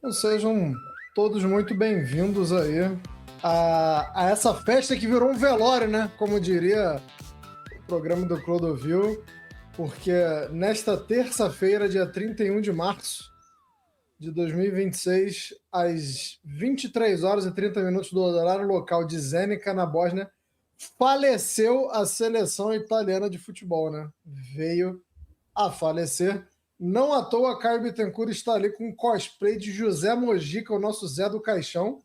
Então, sejam todos muito bem-vindos aí a essa festa que virou um velório, né? Como diria o programa do Clodovil, porque nesta terça-feira, dia 31 de março de 2026, às 23 horas e 30 minutos do horário local de Zenica, na Bósnia, faleceu a seleção italiana de futebol, né? Veio a falecer. Não à toa, Caio Bittencourt está ali com um cosplay de José Mojica, o nosso Zé do Caixão.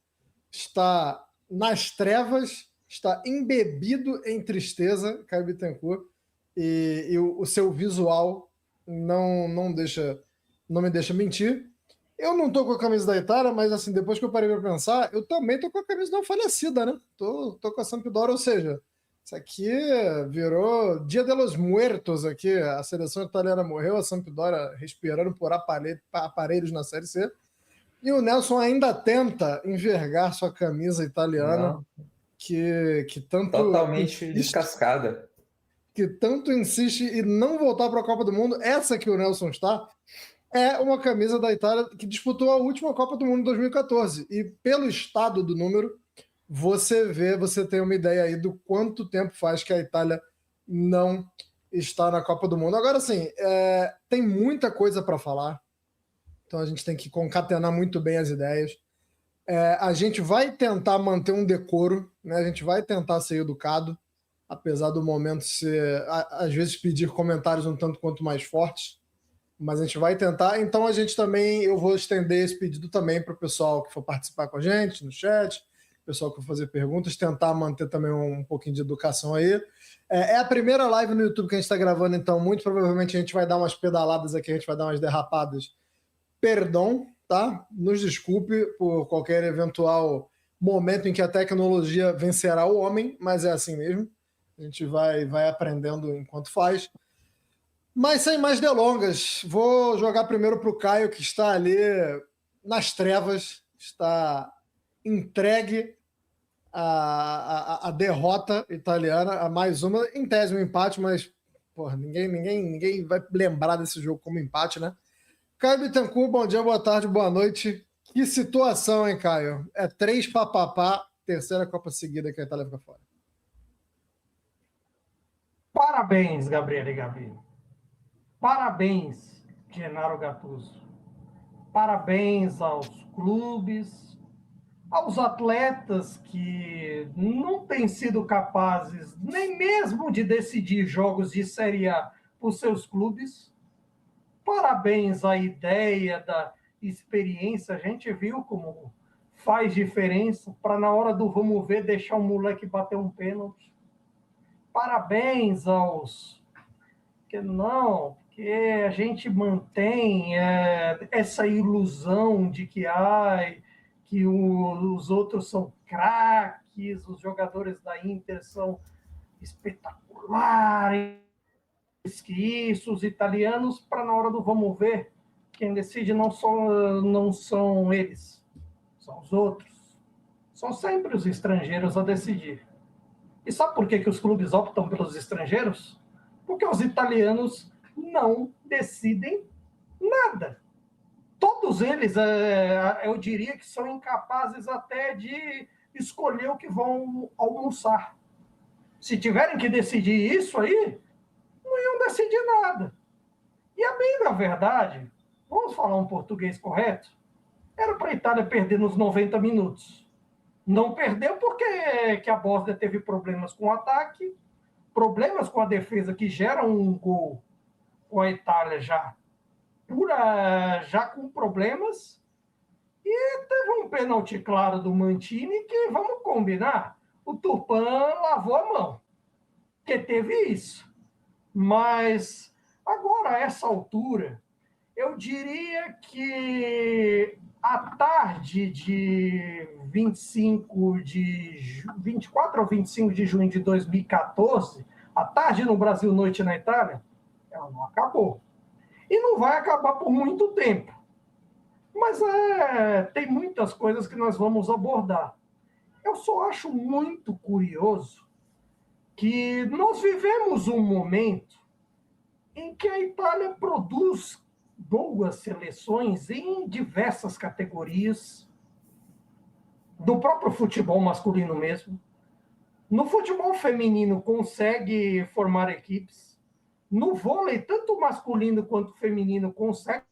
Está nas trevas, está embebido em tristeza, Caio Bittencourt. E o seu visual não me deixa mentir. Eu não tô com a camisa da Itália, mas assim, depois que eu parei para pensar, eu também tô com a camisa da falecida, né? Tô com a Sampdoria, ou seja, isso aqui virou Dia de los Muertos aqui. A seleção italiana morreu, a Sampdoria respirando por aparelhos na Série C. E o Nelson ainda tenta envergar sua camisa italiana, Não, que tanto totalmente insiste, descascada. que tanto insiste em não voltar para a Copa do Mundo. Essa que o Nelson está é uma camisa da Itália que disputou a última Copa do Mundo em 2014. E pelo estado do número, você tem uma ideia aí do quanto tempo faz que a Itália não está na Copa do Mundo. Agora, sim, tem muita coisa para falar, então a gente tem que concatenar muito bem as ideias. A gente vai tentar manter um decoro, né? A gente vai tentar ser educado, apesar do momento ser, às vezes, pedir comentários um tanto quanto mais fortes, mas a gente vai tentar. Então eu vou estender esse pedido também para o pessoal que for participar com a gente no chat, pessoal que for fazer perguntas, tentar manter também um pouquinho de educação aí. É a primeira live no YouTube que a gente está gravando, então muito provavelmente a gente vai dar umas pedaladas aqui, a gente vai dar umas derrapadas. Perdão, tá? Nos desculpe por qualquer eventual momento em que a tecnologia vencerá o homem, mas é assim mesmo. A gente vai aprendendo enquanto faz. Mas sem mais delongas, vou jogar primeiro para o Caio, que está ali nas trevas, está entregue à derrota italiana, a mais uma, em tese um empate, mas porra, ninguém vai lembrar desse jogo como empate, né? Caio Bittencourt, bom dia, boa tarde, boa noite. Que situação, hein, Caio? É 3 papapá, terceira Copa seguida que a Itália fica fora. Parabéns, Gabriel e Gabi. Parabéns, Gennaro Gattuso. Parabéns aos clubes, aos atletas que não têm sido capazes nem mesmo de decidir jogos de Série A por seus clubes. Parabéns à ideia da experiência. A gente viu como faz diferença para, na hora do vamos ver, deixar o moleque bater um pênalti. Parabéns aos que não, porque a gente mantém essa ilusão de que os outros são craques, os jogadores da Inter são espetaculares, que isso, os italianos, para na hora do vamos ver, quem decide não são eles, são os outros. São sempre os estrangeiros a decidir. E sabe por que os clubes optam pelos estrangeiros? Porque os italianos não decidem nada. Todos eles, eu diria que são incapazes até de escolher o que vão almoçar. Se tiverem que decidir isso aí, não iam decidir nada. E a bem da verdade, vamos falar um português correto, era para a Itália perder nos 90 minutos. Não perdeu porque que a Bósnia teve problemas com o ataque, problemas com a defesa que geram um gol com a Itália já com problemas, e teve um pênalti claro do Mantini que, vamos combinar, o Turpan lavou a mão, que teve isso. Mas agora, a essa altura, eu diria que à tarde de 24 ou 25 de junho de 2014, à tarde no Brasil, noite na Itália, ela não acabou. E não vai acabar por muito tempo. Mas tem muitas coisas que nós vamos abordar. Eu só acho muito curioso que nós vivemos um momento em que a Itália produz boas seleções em diversas categorias, do próprio futebol masculino mesmo. No futebol feminino consegue formar equipes. No vôlei, tanto masculino quanto feminino, consegue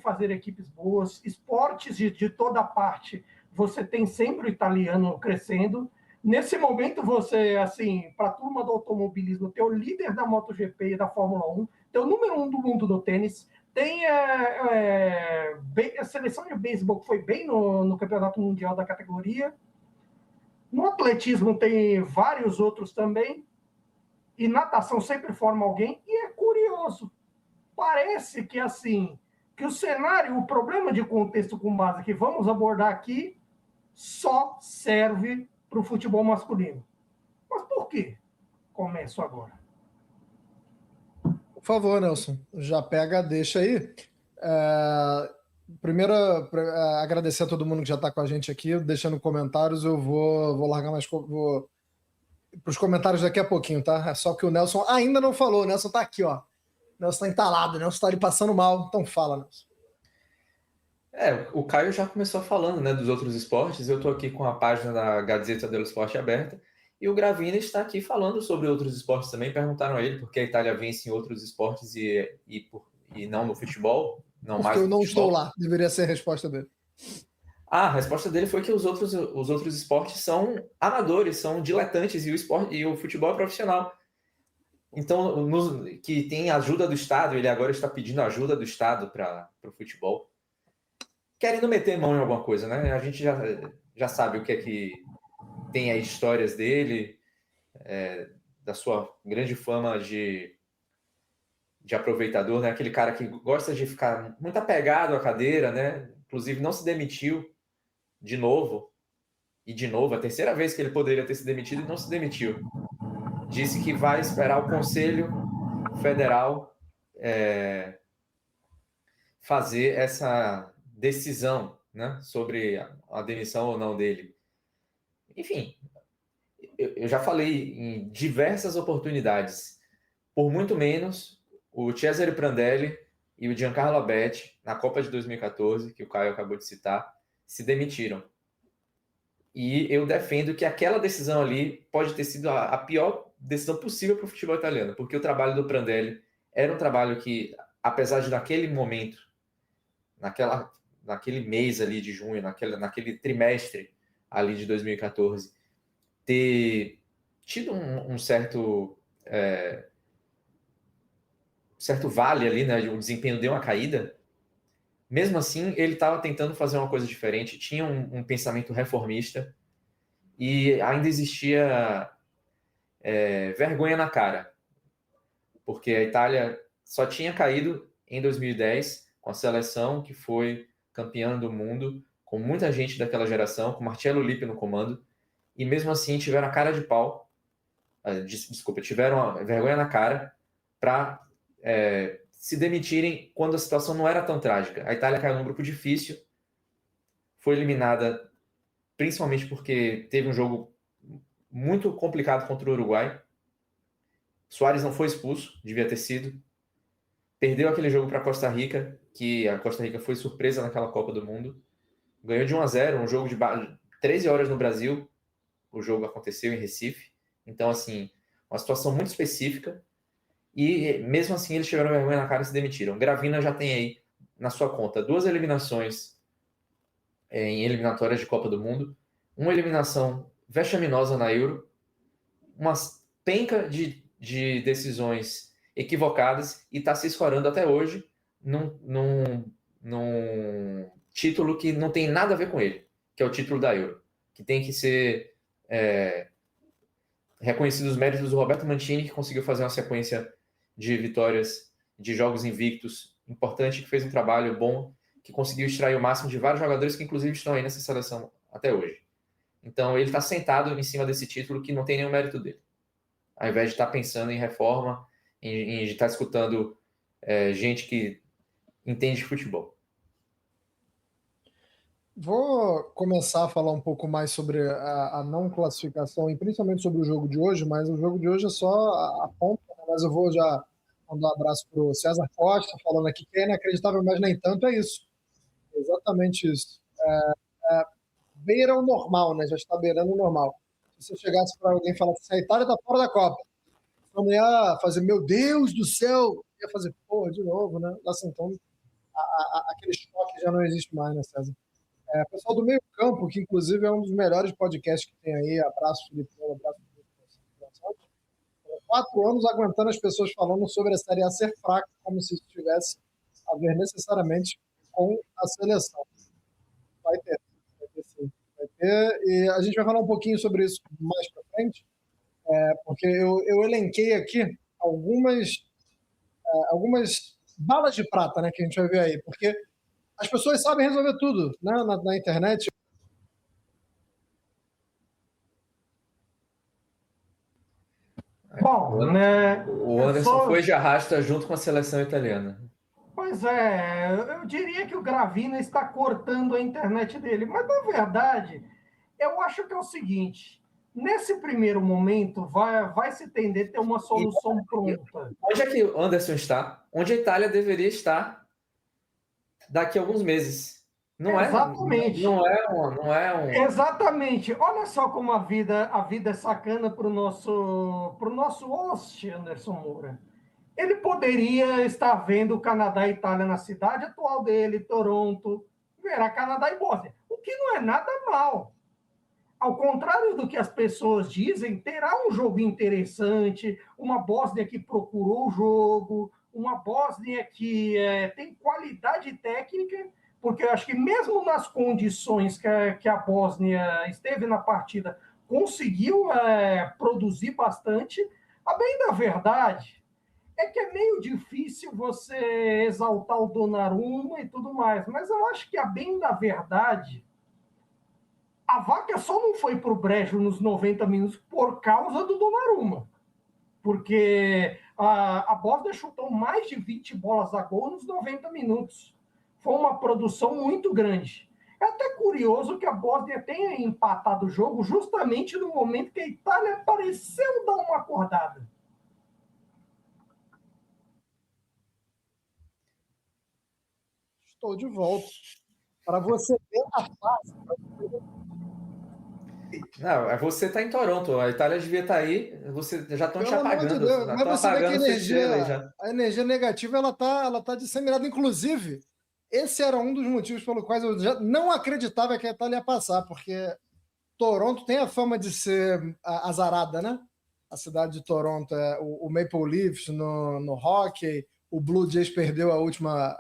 fazer equipes boas. Esportes de toda parte, você tem sempre o italiano crescendo. Nesse momento, você, assim, para a turma do automobilismo, tem o líder da MotoGP e da Fórmula 1, tem o número 1 do mundo do tênis, tem a seleção de beisebol que foi bem no Campeonato Mundial da categoria. No atletismo tem vários outros também. E natação sempre forma alguém. E é curioso. Parece que assim, que o cenário, o problema de contexto com base que vamos abordar aqui só serve para o futebol masculino. Mas por quê? Começo agora. Por favor, Nelson, já pega, deixa aí. Primeiro, agradecer a todo mundo que já está com a gente aqui, deixando comentários. Eu vou largar mais para os comentários daqui a pouquinho, tá? É só que o Nelson ainda não falou. O Nelson está aqui, ó. O Nelson está entalado, o Nelson está ali passando mal. Então fala, Nelson. O Caio já começou falando, né, dos outros esportes. Eu estou aqui com a página da Gazzetta dello Sport aberta. E o Gravina está aqui falando sobre outros esportes também. Perguntaram a ele por que a Itália vence em outros esportes e não no futebol. Não porque mais eu não futebol. estou lá. Deveria ser a resposta dele. A resposta dele foi que os outros esportes são amadores, são diletantes, e o futebol é profissional. Então, que tem ajuda do Estado, ele agora está pedindo ajuda do Estado para o futebol. Querendo meter mão em alguma coisa, né? A gente já sabe o que é que tem as histórias dele, da sua grande fama de aproveitador, né? Aquele cara que gosta de ficar muito apegado à cadeira, né? Inclusive não se demitiu de novo, a terceira vez que ele poderia ter se demitido e não se demitiu. Disse que vai esperar o Conselho Federal fazer essa decisão, né, sobre a demissão ou não dele. Enfim, eu já falei em diversas oportunidades. Por muito menos, o Cesare Prandelli e o Giancarlo Abete, na Copa de 2014, que o Caio acabou de citar, se demitiram. E eu defendo que aquela decisão ali pode ter sido a pior decisão possível para o futebol italiano, porque o trabalho do Prandelli era um trabalho que, apesar de naquele momento, naquele mês ali de junho, naquele trimestre ali de 2014, ter tido um certo vale ali, né? O desempenho deu uma caída. Mesmo assim, ele estava tentando fazer uma coisa diferente, tinha um pensamento reformista e ainda existia vergonha na cara, porque a Itália só tinha caído em 2010 com a seleção que foi campeã do mundo, com muita gente daquela geração, com Marcello Lippi no comando, e mesmo assim tiveram a cara de pau, tiveram a vergonha na cara para se demitirem quando a situação não era tão trágica. A Itália caiu num grupo difícil, foi eliminada principalmente porque teve um jogo muito complicado contra o Uruguai. Soares não foi expulso, devia ter sido. Perdeu aquele jogo para a Costa Rica, que a Costa Rica foi surpresa naquela Copa do Mundo. Ganhou de 1-0, um jogo de 13 horas no Brasil. O jogo aconteceu em Recife. Então, assim, uma situação muito específica. E mesmo assim eles tiveram vergonha na cara e se demitiram. Gravina já tem aí na sua conta 2 eliminações em eliminatórias de Copa do Mundo, uma eliminação vexaminosa na Euro, uma penca de decisões equivocadas e está se escorando até hoje num título que não tem nada a ver com ele, que é o título da Euro, que tem que ser reconhecidos os méritos do Roberto Mancini, que conseguiu fazer uma sequência de vitórias, de jogos invictos, importante, que fez um trabalho bom, que conseguiu extrair o máximo de vários jogadores que inclusive estão aí nessa seleção até hoje. Então ele está sentado em cima desse título que não tem nenhum mérito dele. Ao invés de estar pensando em reforma, em estar escutando gente que entende de futebol. Vou começar a falar um pouco mais sobre a não classificação e principalmente sobre o jogo de hoje, mas o jogo de hoje é só a ponta, mas eu vou já Mandar um abraço para o César Costa, falando aqui que é inacreditável, mas nem tanto, é isso. Exatamente isso. Beira o normal, né? Já está beirando o normal. Se você chegasse para alguém e falasse assim, a Itália está fora da Copa, você não ia fazer, meu Deus do céu, ia fazer, porra, de novo, né? Assim, então, aquele choque já não existe mais, né, César? Pessoal do Meio Campo, que inclusive é um dos melhores podcasts que tem aí, abraço, Felipe, abraço, Felipe. 4 anos aguentando as pessoas falando sobre a Série A ser fraca, como se isso tivesse a ver necessariamente com a seleção. Vai ter sim. Vai ter, e a gente vai falar um pouquinho sobre isso mais para frente, porque eu elenquei aqui algumas balas de prata, né, que a gente vai ver aí, porque as pessoas sabem resolver tudo, né, na internet. Bom, né? O Anderson foi de arrasta junto com a seleção italiana. Pois é, eu diria que o Gravina está cortando a internet dele, mas na verdade, eu acho que é o seguinte: nesse primeiro momento, vai se tender a ter uma solução pronta. Onde é que o Anderson está? Onde a Itália deveria estar daqui a alguns meses. Exatamente. Não é um. Exatamente. Olha só como a vida é sacana para o nosso host, Anderson Moura. Ele poderia estar vendo o Canadá e Itália na cidade atual dele, Toronto, verá Canadá e Bósnia, o que não é nada mal. Ao contrário do que as pessoas dizem, terá um jogo interessante, uma Bósnia que procurou o jogo, uma Bósnia que tem qualidade técnica, porque eu acho que mesmo nas condições que a Bósnia esteve na partida, conseguiu produzir bastante. A bem da verdade é que é meio difícil você exaltar o Donnarumma e tudo mais, mas eu acho que, a bem da verdade, a vaca só não foi pro brejo nos 90 minutos por causa do Donnarumma, porque a Bósnia chutou mais de 20 bolas a gol nos 90 minutos. Foi uma produção muito grande. É até curioso que a Bósnia tenha empatado o jogo justamente no momento que a Itália pareceu dar uma acordada. Estou de volta. Para você ver a face. Não, você está em Toronto, a Itália devia estar aí, você já estão te apagando. De mas você vê que a energia negativa ela tá disseminada. Inclusive, esse era um dos motivos pelo quais eu já não acreditava que a Itália ia passar, porque Toronto tem a fama de ser azarada, né? A cidade de Toronto, o Maple Leafs no hockey, o Blue Jays perdeu a última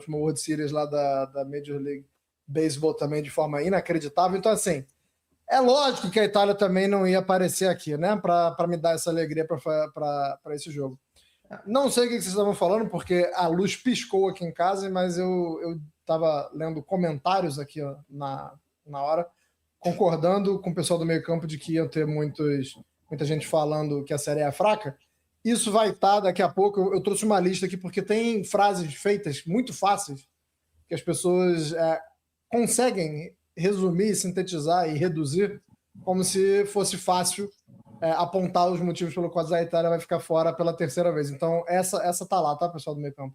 World Series lá da Major League Baseball também de forma inacreditável. Então, assim, é lógico que a Itália também não ia aparecer aqui, né? Para me dar essa alegria para esse jogo. Não sei o que vocês estavam falando, porque a luz piscou aqui em casa, mas eu estava lendo comentários aqui ó, na hora, concordando com o pessoal do meio campo de que iam ter muita gente falando que a série é fraca. Isso vai estar daqui a pouco. Eu trouxe uma lista aqui, porque tem frases feitas muito fáceis que as pessoas conseguem resumir, sintetizar e reduzir como se fosse fácil apontar os motivos pelo quais a Itália vai ficar fora pela terceira vez. Então, essa tá lá, tá, pessoal do meio campo?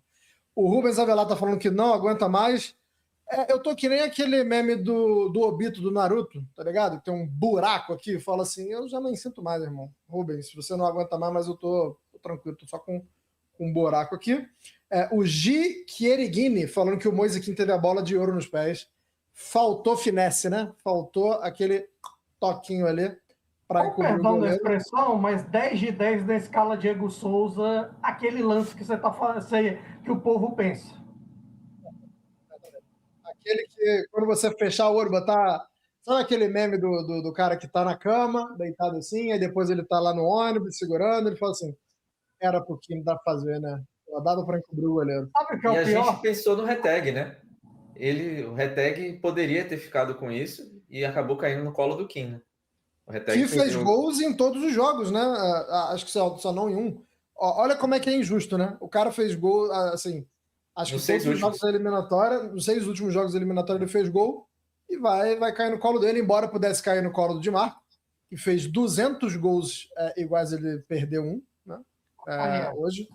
O Rubens Avelar tá falando que não aguenta mais. Eu tô que nem aquele meme do Obito, do Naruto, tá ligado? Tem um buraco aqui, fala assim, eu já nem sinto mais, irmão. Rubens, se você não aguenta mais, mas eu tô tranquilo, tô só com um buraco aqui. O Gi Chierigini falando que o Moise Kean teve a bola de ouro nos pés. Faltou finesse, né? Faltou aquele toquinho ali para encobrir o perdão da goleiro. expressão, mas 10 de 10 na escala Diego Souza, aquele lance que você tá falando, que o povo pensa. Aquele que, quando você fechar o olho, botar... Sabe aquele meme do cara que tá na cama, deitado assim, aí depois ele tá lá no ônibus, segurando, ele fala assim, era pro que dá pra fazer, né? Dava para encobrir o goleiro. Sabe o que é o a pior? gente pensou no Reteg, né? O Reteg poderia ter ficado com isso e acabou caindo no colo do Kean, né? O Reteg que fez gols em todos os jogos, né? Acho que só não em um. Olha como é que é injusto, né? O cara fez gol, assim, acho que todos os jogos da eliminatória, nos 6 últimos jogos da eliminatória ele fez gol e vai cair no colo dele, embora pudesse cair no colo do Di Marco, que fez 200 gols iguais, ele perdeu um, né? Hoje.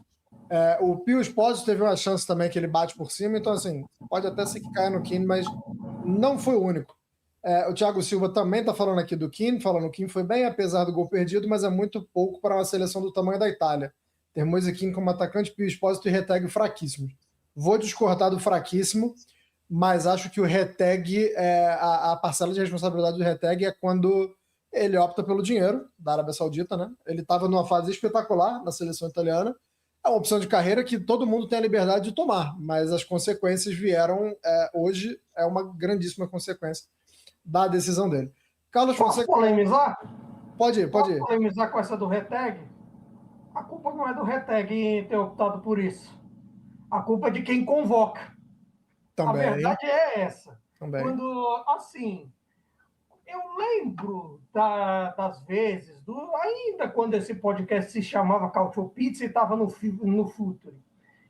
O Pio Esposito teve uma chance também que ele bate por cima, então assim, pode até ser que caia no Keane, mas não foi o único. O Thiago Silva também está falando aqui do Keane, falando que o Keane foi bem, apesar do gol perdido, mas é muito pouco para uma seleção do tamanho da Itália. Ter Moise Keane como atacante, Pio Esposito e Retegui fraquíssimos. Vou discordar do fraquíssimo, mas acho que o Retegui, a parcela de responsabilidade do Retegui é quando ele opta pelo dinheiro da Arábia Saudita, né? Ele estava numa fase espetacular na seleção italiana. É uma opção de carreira que todo mundo tem a liberdade de tomar, mas as consequências vieram hoje, é uma grandíssima consequência da decisão dele. Carlos Posso Fonseca... polemizar? Pode ir. Posso polemizar com essa do Retegui? A culpa não é do Retegui ter optado por isso. A culpa é de quem convoca. Também. A verdade é essa. Também. Quando, assim, eu lembro das vezes, ainda quando esse podcast se chamava Cautio Pizza e estava no Futuri.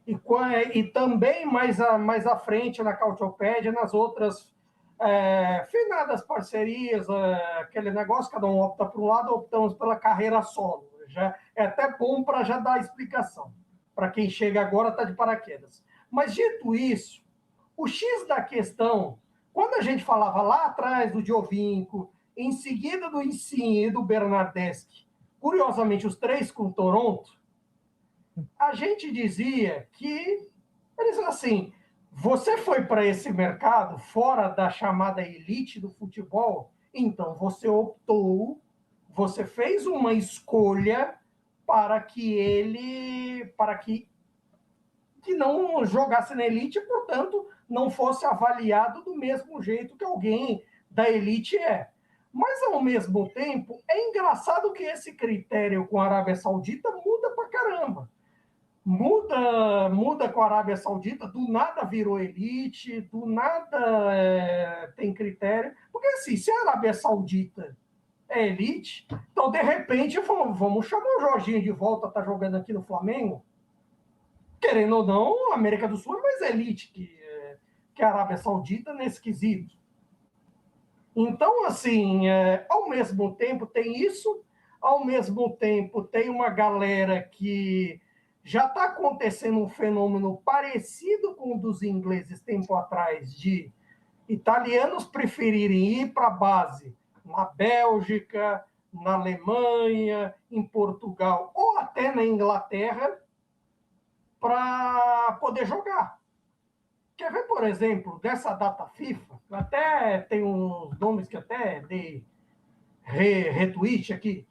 E também mais à frente na Cautiopédia, nas outras finadas parcerias, aquele negócio, cada um opta por um lado, optamos pela carreira solo. Já, é até bom para já dar a explicação. Para quem chega agora, está de paraquedas. Mas, dito isso, o X da questão, quando a gente falava lá atrás do Giovinco, em seguida do Insigne e do Bernardeschi, curiosamente os três com Toronto, a gente dizia que, eles assim, você foi para esse mercado fora da chamada elite do futebol, então você optou, você fez uma escolha para que não jogasse na elite e, portanto, não fosse avaliado do mesmo jeito que alguém da elite é. Mas, ao mesmo tempo, é engraçado que esse critério com a Arábia Saudita muda pra caramba. Muda com a Arábia Saudita, do nada virou elite, do nada tem critério. Porque, assim, se a Arábia Saudita é elite, então, de repente, vamos chamar o Jorginho de volta, tá jogando aqui no Flamengo. Querendo ou não, a América do Sul é mais elite que a Arábia Saudita nesse quesito. Então, assim, ao mesmo tempo tem isso, ao mesmo tempo tem uma galera que já está acontecendo um fenômeno parecido com o dos ingleses tempo atrás, de italianos preferirem ir para a base na Bélgica, na Alemanha, em Portugal ou até na Inglaterra para poder jogar. Quer ver, por exemplo, dessa data FIFA? Até tem uns nomes que até dei retweet aqui.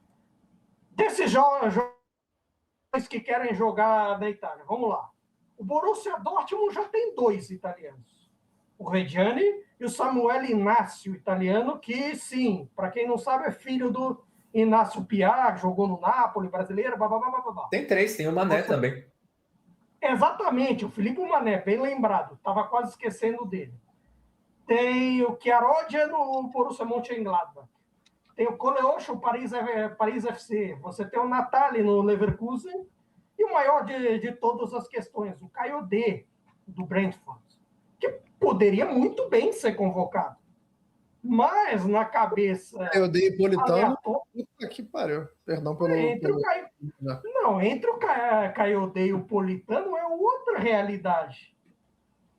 Desses jovens que querem jogar na Itália. Vamos lá. O Borussia Dortmund já tem 2 italianos. O Reggiani e o Samuel Inácio, italiano, que, sim, para quem não sabe, é filho do Inácio Piar, jogou no Napoli, brasileiro, babá. Tem 3, tem o Mané também. Exatamente, o Filipe Mané, bem lembrado, estava quase esquecendo dele. Tem o Chiarodia no Borussia Mönchengladbach. Tem o Coleocho, o Paris FC. Você tem o Natali no Leverkusen. E o maior de todas as questões, o Kayode, do Brentford, que poderia muito bem ser convocado. Mas na cabeça... Kayode Politano. Puta que pariu. Perdão pelo... Entre o Kayode e o Politano é outra realidade.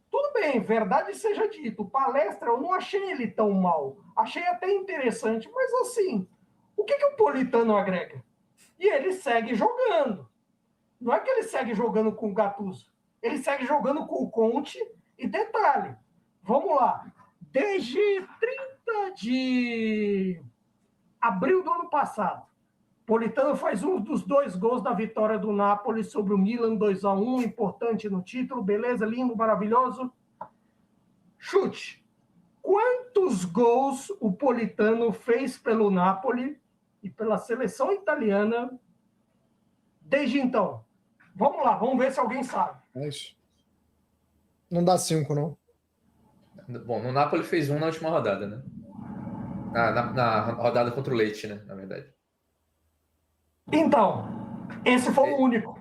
Tudo bem, verdade seja dito, o Palestra eu não achei ele tão mal. Achei até interessante, mas assim, o que o Politano agrega? E ele segue jogando. Não é que ele segue jogando com o Gattuso, ele segue jogando com o Conte. E detalhe, vamos lá, desde 30 de abril do ano passado, Politano faz um dos 2 gols da vitória do Napoli sobre o Milan, 2-1, importante no título, beleza, lindo, maravilhoso. Chute. Quantos gols o Politano fez pelo Napoli e pela seleção italiana desde então? Vamos lá, vamos ver se alguém sabe. Não dá 5, não. Bom, no Napoli fez 1 na última rodada, né? Na rodada contra o Leite, né? Na verdade. Então, esse foi o único.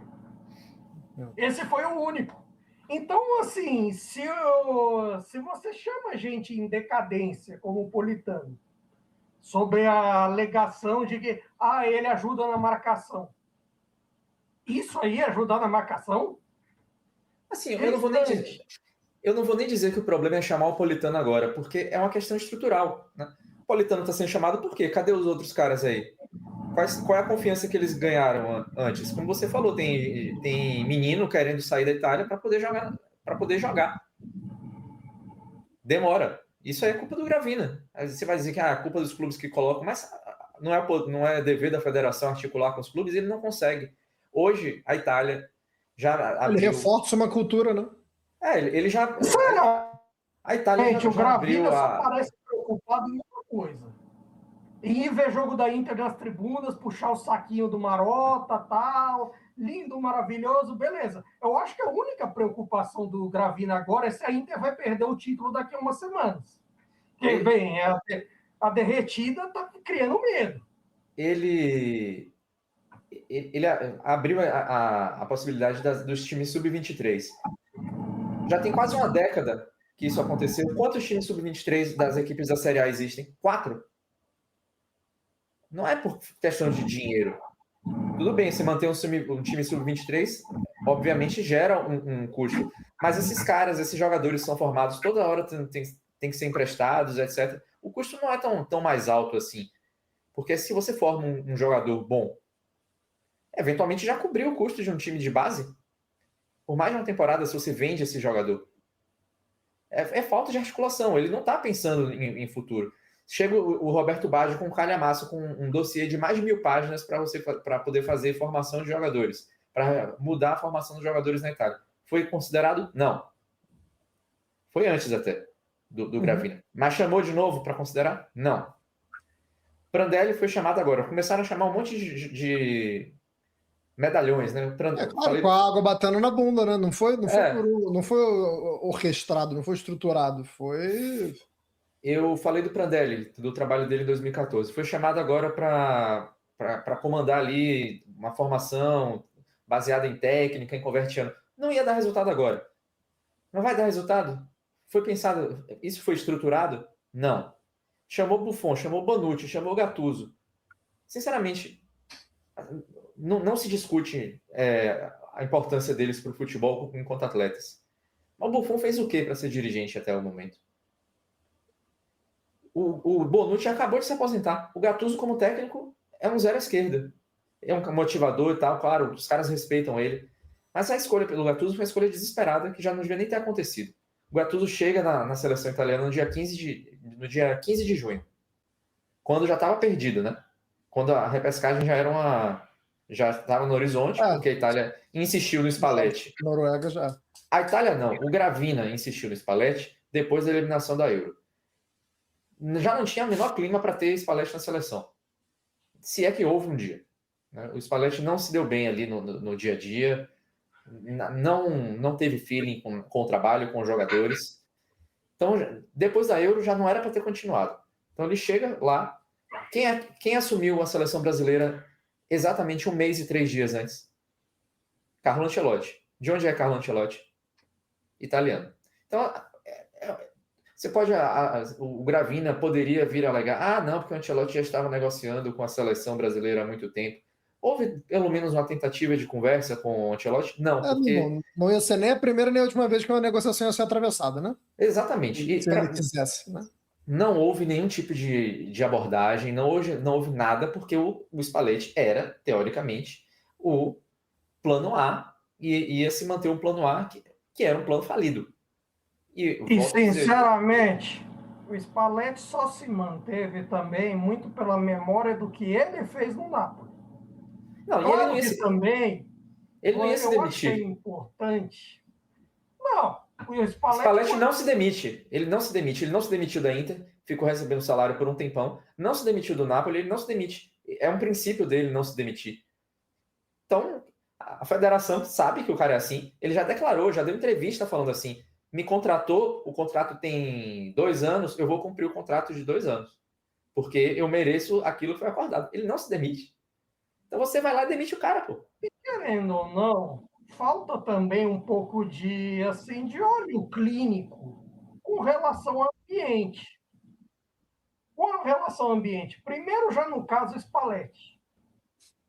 Esse foi o único. Então, assim, se você chama a gente em decadência, como o Politano, sobre a alegação de que ele ajuda na marcação, Isso aí ajudar na marcação? Assim, eu não vou nem dizer que o problema é chamar o Politano agora, porque é uma questão estrutural, né? O Politano está sendo chamado por quê? Cadê os outros caras aí? Qual é a confiança que eles ganharam antes? Como você falou, tem menino querendo sair da Itália para poder jogar. Demora. Isso aí é culpa do Gravina. Aí você vai dizer que é culpa dos clubes que colocam, mas não é dever da federação articular com os clubes, ele não consegue. Hoje, a Itália já Ele abriu... reforça uma cultura, né? Ele já... A Itália Gente, o já abriu Gravina só parece preocupado em outra coisa. E ir ver jogo da Inter nas tribunas, puxar o saquinho do Marota, tal, lindo, maravilhoso, beleza. Eu acho que a única preocupação do Gravina agora é se a Inter vai perder o título daqui a umas semanas. Porque, bem, a derretida tá criando medo. Ele abriu a possibilidade dos times sub-23. Já tem quase uma década que isso aconteceu. Quantos times sub-23 das equipes da Série A existem? 4. Não é por questão de dinheiro. Tudo bem, você manter um time sub-23, obviamente gera um custo. Mas esses caras, esses jogadores são formados toda hora, tem que ser emprestados, etc. O custo não é tão mais alto assim. Porque se você forma um jogador bom, eventualmente já cobriu o custo de um time de base. Por mais de uma temporada, se você vende esse jogador. É falta de articulação. Ele não está pensando em futuro. Chega o Roberto Baggio com um calhamaço, com um dossiê de mais de 1000 páginas para poder fazer formação de jogadores, para mudar a formação dos jogadores na Itália. Foi considerado? Não. Foi antes até do Gravina. Mas chamou de novo para considerar? Não. Prandelli foi chamado agora. Começaram a chamar um monte de medalhões, né? Claro, com a água batendo na bunda, né? Não foi orquestrado, não foi estruturado, foi... Eu falei do Prandelli, do trabalho dele em 2014. Foi chamado agora para comandar ali uma formação baseada em técnica, em convertiano. Não ia dar resultado agora. Não vai dar resultado? Foi pensado, isso foi estruturado? Não. Chamou Buffon, chamou Bonucci, chamou Gattuso. Sinceramente, não se discute a importância deles para o futebol enquanto atletas. Mas o Buffon fez o quê para ser dirigente até o momento? O Bonucci acabou de se aposentar. O Gattuso, como técnico, é um zero à esquerda. É um motivador e tal, claro, os caras respeitam ele. Mas a escolha pelo Gattuso foi uma escolha desesperada que já não devia nem ter acontecido. O Gattuso chega na seleção italiana no dia 15 de junho, quando já estava perdido, né? Quando a repescagem já estava no horizonte, porque a Itália insistiu no Spalletti. Noruega já. A Itália não, o Gravina insistiu no Spalletti depois da eliminação da Euro. Já não tinha o menor clima para ter Spalletti na seleção. Se é que houve um dia. Né? O Spalletti não se deu bem ali no dia a dia, não teve feeling com o trabalho, com os jogadores. Então, depois da Euro, já não era para ter continuado. Então, ele chega lá. Quem assumiu a seleção brasileira exatamente 1 mês e 3 dias antes? Carlo Ancelotti. De onde é Carlo Ancelotti? Italiano. Então, você pode... o Gravina poderia vir a alegar, não, porque o Ancelotti já estava negociando com a seleção brasileira há muito tempo. Houve pelo menos uma tentativa de conversa com o Ancelotti? Não, porque... Não ia ser nem a primeira nem a última vez que uma negociação ia ser atravessada, né? Exatamente. Se ele quisesse, né? Não houve nenhum tipo de abordagem, não houve nada, porque o Spalletti era, teoricamente, o plano A, e ia se manter um plano A que era um plano falido. E sinceramente, o Spalletti só se manteve também muito pela memória do que ele fez no Napoli. Não, claro, e ele não ia ele não ia se demitir. Achei importante. Não, o Spalletti não se demite. Ele não se demitiu da Inter, ficou recebendo salário por um tempão, não se demitiu do Napoli, ele não se demite. É um princípio dele não se demitir. Então, a federação sabe que o cara é assim, ele já declarou, já deu entrevista falando assim, me contratou, o contrato tem 2 anos, eu vou cumprir o contrato de 2 anos, porque eu mereço aquilo que foi acordado. Ele não se demite. Então você vai lá e demite o cara, pô. E querendo ou não, falta também um pouco de olho clínico com relação ao ambiente. Com relação ao ambiente, primeiro já no caso Spalletti.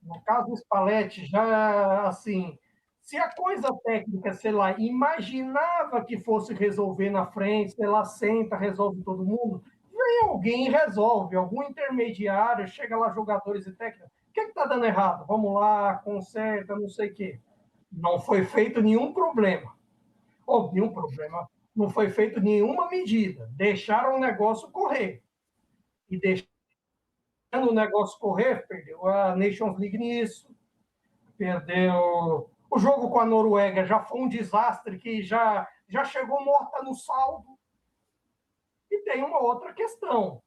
No caso Spalletti, já assim, se a coisa técnica, sei lá, imaginava que fosse resolver na frente, sei lá, senta, resolve todo mundo, vem alguém e resolve, algum intermediário, chega lá jogadores e técnicos, o que está dando errado? Vamos lá, conserta, não sei o quê. Não foi feito nenhum problema. Ou nenhum problema. Não foi feito nenhuma medida. Deixaram o negócio correr. E deixando o negócio correr, perdeu a Nations League nisso, perdeu. O jogo com a Noruega já foi um desastre que já chegou morta no saldo. E tem uma outra questão.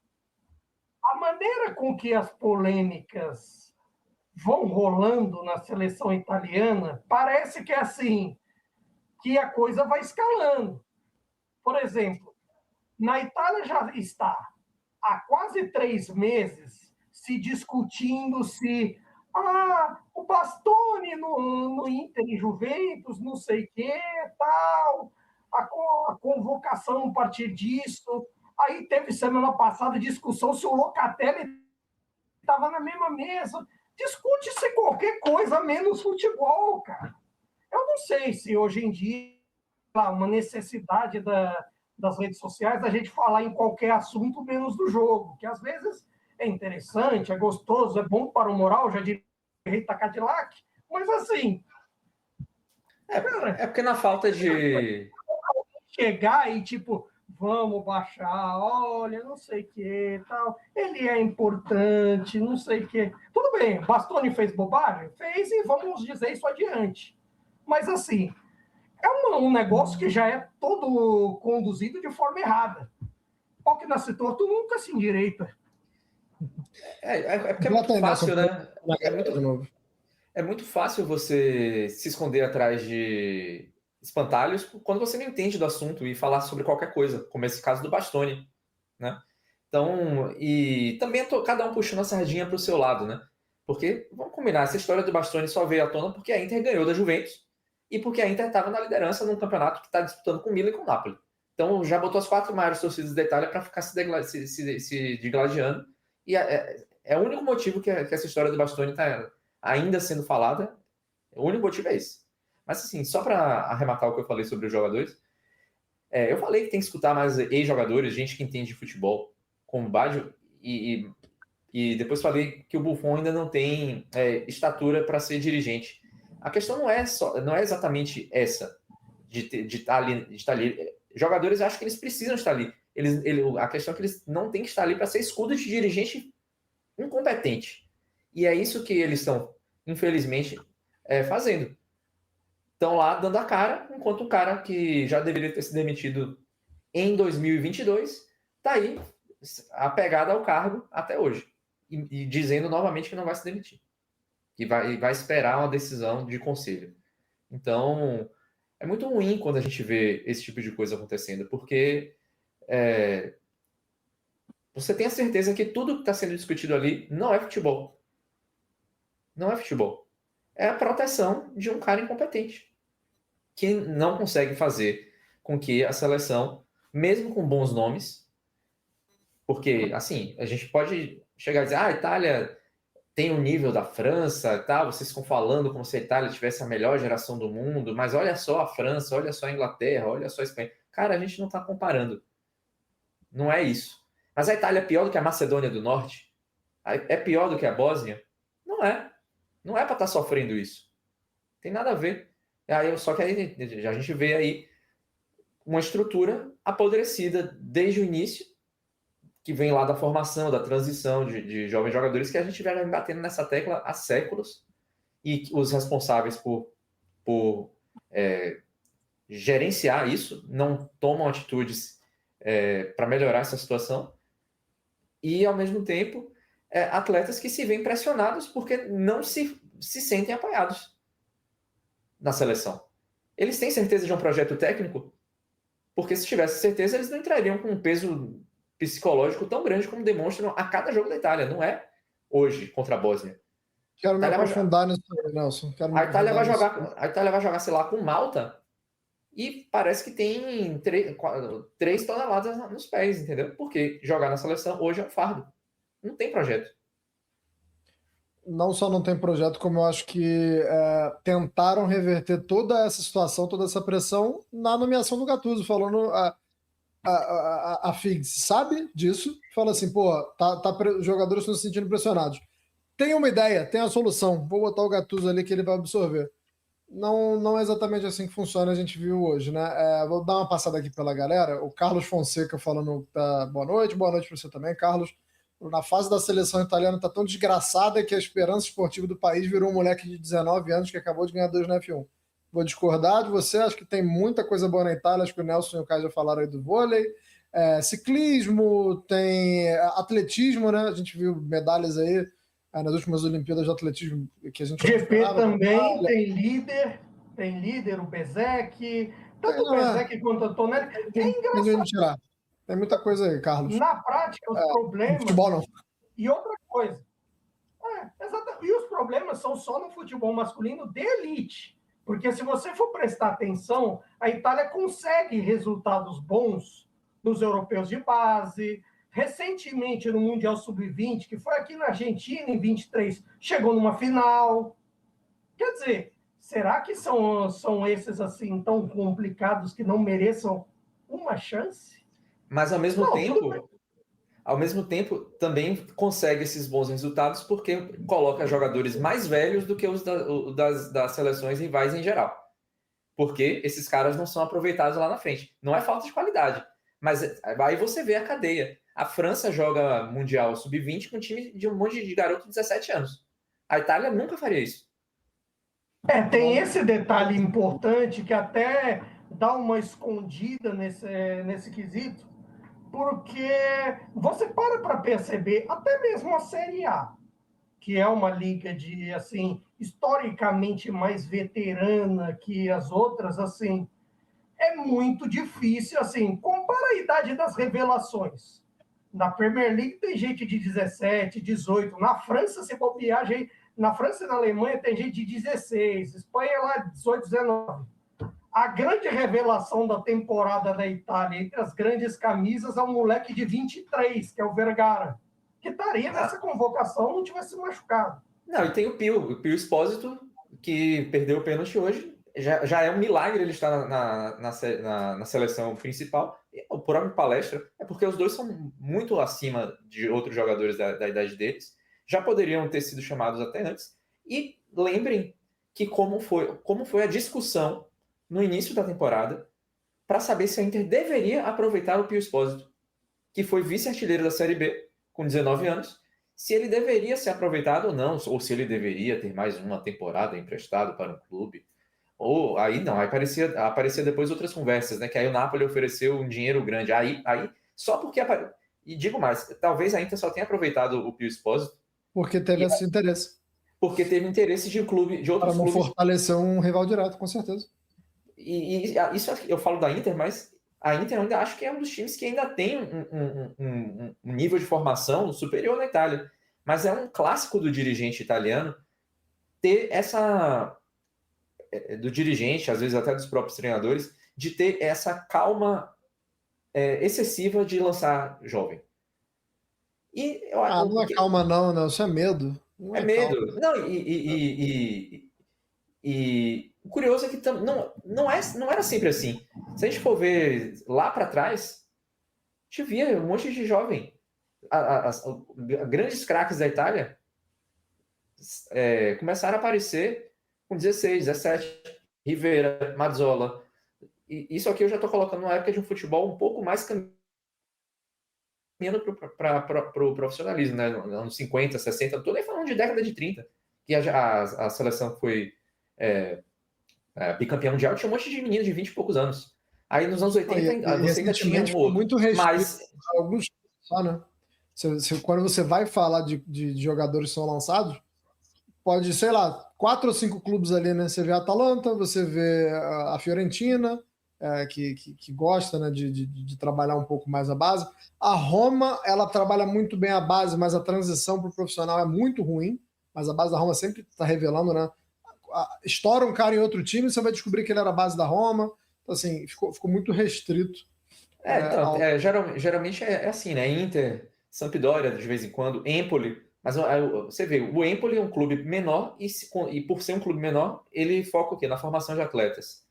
A maneira com que as polêmicas vão rolando na seleção italiana, parece que é assim, que a coisa vai escalando. Por exemplo, na Itália já está há quase 3 meses se discutindo se o Bastoni no Inter e Juventus, não sei o que, tal, a convocação a partir disso. Aí teve semana passada discussão se o Locatelli estava na mesma mesa. Discute-se qualquer coisa menos futebol, cara. Eu não sei se hoje em dia uma necessidade das redes sociais a gente falar em qualquer assunto menos do jogo, que às vezes é interessante, é gostoso, é bom para o moral, já diria Rita Cadillac, mas assim, cara, É porque na falta de... chegar e tipo, vamos baixar, olha, não sei o que, tal, ele é importante, não sei o que. Tudo bem, Bastoni fez bobagem? Fez e vamos dizer isso adiante. Mas assim, é um negócio que já é todo conduzido de forma errada. Pau que nasce torto nunca se endireita. É porque é muito fácil, né? É muito fácil você se esconder atrás de espantalhos quando você não entende do assunto e falar sobre qualquer coisa, como esse caso do Bastoni, né? Então, e também cada um puxando a sardinha para o seu lado, né? Porque, vamos combinar, essa história do Bastoni só veio à tona porque a Inter ganhou da Juventus e porque a Inter estava na liderança num campeonato que está disputando com o Milan e com o Napoli. Então, já botou as 4 maiores torcidas da Itália para ficar se digladiando. E é o único motivo que essa história do Bastoni está ainda sendo falada. O único motivo é esse. Mas, assim, só para arrematar o que eu falei sobre os jogadores, eu falei que tem que escutar mais ex-jogadores, gente que entende de futebol, como o Baggio, e depois falei que o Buffon ainda não tem estatura para ser dirigente. A questão não é exatamente essa, de estar ali, de estar ali. Jogadores, acho que eles precisam estar ali. A questão é que eles não têm que estar ali para ser escudo de dirigente incompetente. E é isso que eles estão, infelizmente, fazendo. Estão lá dando a cara, enquanto o cara que já deveria ter se demitido em 2022 está aí apegado ao cargo até hoje. E dizendo novamente que não vai se demitir. Que vai esperar uma decisão de conselho. Então, é muito ruim quando a gente vê esse tipo de coisa acontecendo, porque você tem a certeza que tudo que está sendo discutido ali não é futebol. Não é futebol. É a proteção de um cara incompetente, que não consegue fazer com que a seleção, mesmo com bons nomes, porque, assim, a gente pode chegar a dizer, a Itália tem o nível da França, tá? Vocês ficam falando como se a Itália tivesse a melhor geração do mundo, mas olha só a França, olha só a Inglaterra, olha só a Espanha. Cara, a gente não está comparando. Não é isso. Mas a Itália é pior do que a Macedônia do Norte? É pior do que a Bósnia? Não é. Não é para estar sofrendo isso. Tem nada a ver. Só que aí a gente vê aí uma estrutura apodrecida desde o início, que vem lá da formação, da transição de jovens jogadores, que a gente vem batendo nessa tecla há séculos, e os responsáveis por gerenciar isso não tomam atitudes para melhorar essa situação, e, ao mesmo tempo, atletas que se veem pressionados porque não se sentem apoiados na seleção. Eles têm certeza de um projeto técnico? Porque se tivesse certeza, eles não entrariam com um peso psicológico tão grande como demonstram a cada jogo da Itália. Não é hoje contra a Bósnia. Quero me aprofundar nisso, Nelson. A Itália vai jogar, sei lá, com Malta e parece que tem 3 toneladas nos pés, entendeu? Porque jogar na seleção hoje é um fardo. Não tem projeto. não só não tem projeto, como eu acho que tentaram reverter toda essa situação, toda essa pressão na nomeação do Gattuso, falando a FIGS sabe disso, fala assim, pô, os jogadores estão se sentindo pressionados. Tem uma ideia, tem a solução, vou botar o Gattuso ali que ele vai absorver. Não é exatamente assim que funciona, a gente viu hoje, né? Vou dar uma passada aqui pela galera. O Carlos Fonseca falando boa noite para você também, Carlos. Na fase da seleção italiana tá tão desgraçada que a esperança esportiva do país virou um moleque de 19 anos que acabou de ganhar 2 na F1. Vou discordar de você, acho que tem muita coisa boa na Itália, acho que o Nelson e o Caio já falaram aí do vôlei. Ciclismo, tem atletismo, né? A gente viu medalhas aí nas últimas Olimpíadas de atletismo que a gente GP também tem líder o Bezek, tanto o Bezek quanto o Antonelli. É engraçado. Tem muita coisa aí, Carlos. Na prática, os problemas... Futebol não. E outra coisa. Exatamente. E os problemas são só no futebol masculino de elite. Porque se você for prestar atenção, a Itália consegue resultados bons nos europeus de base. Recentemente, no Mundial Sub-20, que foi aqui na Argentina, em 23, chegou numa final. Quer dizer, será que são esses assim tão complicados que não mereçam uma chance? Mas ao mesmo tempo, também consegue esses bons resultados porque coloca jogadores mais velhos do que os das seleções rivais em geral. Porque esses caras não são aproveitados lá na frente. Não é falta de qualidade, mas aí você vê a cadeia. A França joga Mundial Sub-20 com um time de um monte de garoto de 17 anos. A Itália nunca faria isso. Tem esse detalhe importante que até dá uma escondida nesse quesito, porque você para perceber, até mesmo a Série A, que é uma liga de, assim, historicamente mais veterana que as outras, assim, é muito difícil, assim, compara a idade das revelações. Na Premier League tem gente de 17, 18, na França, se bobear, na França e na Alemanha tem gente de 16, Espanha lá 18, 19. A grande revelação da temporada da Itália, entre as grandes camisas, é um moleque de 23, que é o Vergara, que estaria nessa convocação não tivesse machucado. Não, e tem o Pio Expósito, que perdeu o pênalti hoje. Já é um milagre ele estar na seleção principal. E o próprio Palestra, é porque os dois são muito acima de outros jogadores da idade deles. Já poderiam ter sido chamados até antes. E lembrem que como foi a discussão no início da temporada para saber se a Inter deveria aproveitar o Pio Expósito, que foi vice-artilheiro da Série B com 19 anos, se ele deveria ser aproveitado ou não, ou se ele deveria ter mais uma temporada emprestado para um clube. Ou aí não, aí aparecia depois outras conversas, né? Que aí o Napoli ofereceu um dinheiro grande. Aí só porque e digo mais, talvez a Inter só tenha aproveitado o Pio Expósito porque teve esse interesse. Porque teve interesse de outros clubes. Para não fortalecer um rival direto, com certeza. E isso eu falo da Inter, mas a Inter eu ainda acho que é um dos times que ainda tem um nível de formação superior na Itália. Mas é um clássico do dirigente italiano ter do dirigente, às vezes até dos próprios treinadores, de ter essa calma excessiva de lançar jovem. Não é calma não, isso é medo. Não é medo. Calma. Não, e o curioso é que não era sempre assim. Se a gente for ver lá para trás, a gente via um monte de jovem. Grandes craques da Itália começaram a aparecer com 16, 17. Rivera, Mazzola. E isso aqui eu já estou colocando numa época de um futebol um pouco mais caminhando para o profissionalismo, né? Anos 50, 60, estou nem falando de década de 30, que a seleção foi bicampeão mundial, tinha um monte de meninos de 20 e poucos anos. Aí nos anos 80 você ainda tinha um outro. Muito mas alguns só, né? Quando você vai falar de jogadores que são lançados, pode, sei lá, 4 ou 5 clubes ali, né? Você vê a Atalanta, você vê a Fiorentina, que gosta, né, de trabalhar um pouco mais a base. A Roma, ela trabalha muito bem a base, mas a transição para o profissional é muito ruim. Mas a base da Roma sempre está revelando, né? Estoura um cara em outro time, você vai descobrir que ele era a base da Roma. Então, assim, ficou muito restrito. Geralmente é assim, né? Inter, Sampdoria, de vez em quando, Empoli, Mas você vê, o Empoli é um clube menor e por ser um clube menor, ele foca o quê? Na formação de atletas.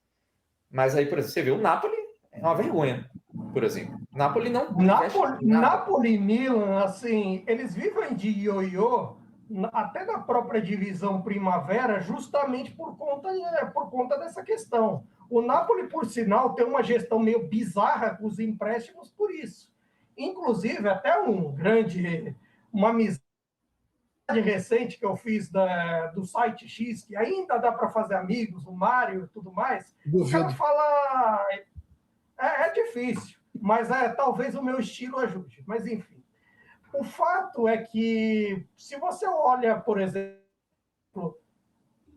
Mas aí, por exemplo, você vê o Napoli é uma vergonha, por exemplo. Napoli não investe nada. Napoli e Milan, assim, eles vivem de ioiô, até na própria divisão Primavera, justamente por conta dessa questão. O Napoli, por sinal, tem uma gestão meio bizarra com os empréstimos por isso. Inclusive, até uma amizade recente que eu fiz do site X, que ainda dá para fazer amigos, o Mário e tudo mais, o cara Duvido. fala, é difícil, mas talvez o meu estilo ajude. Mas, enfim. O fato é que, se você olha, por exemplo,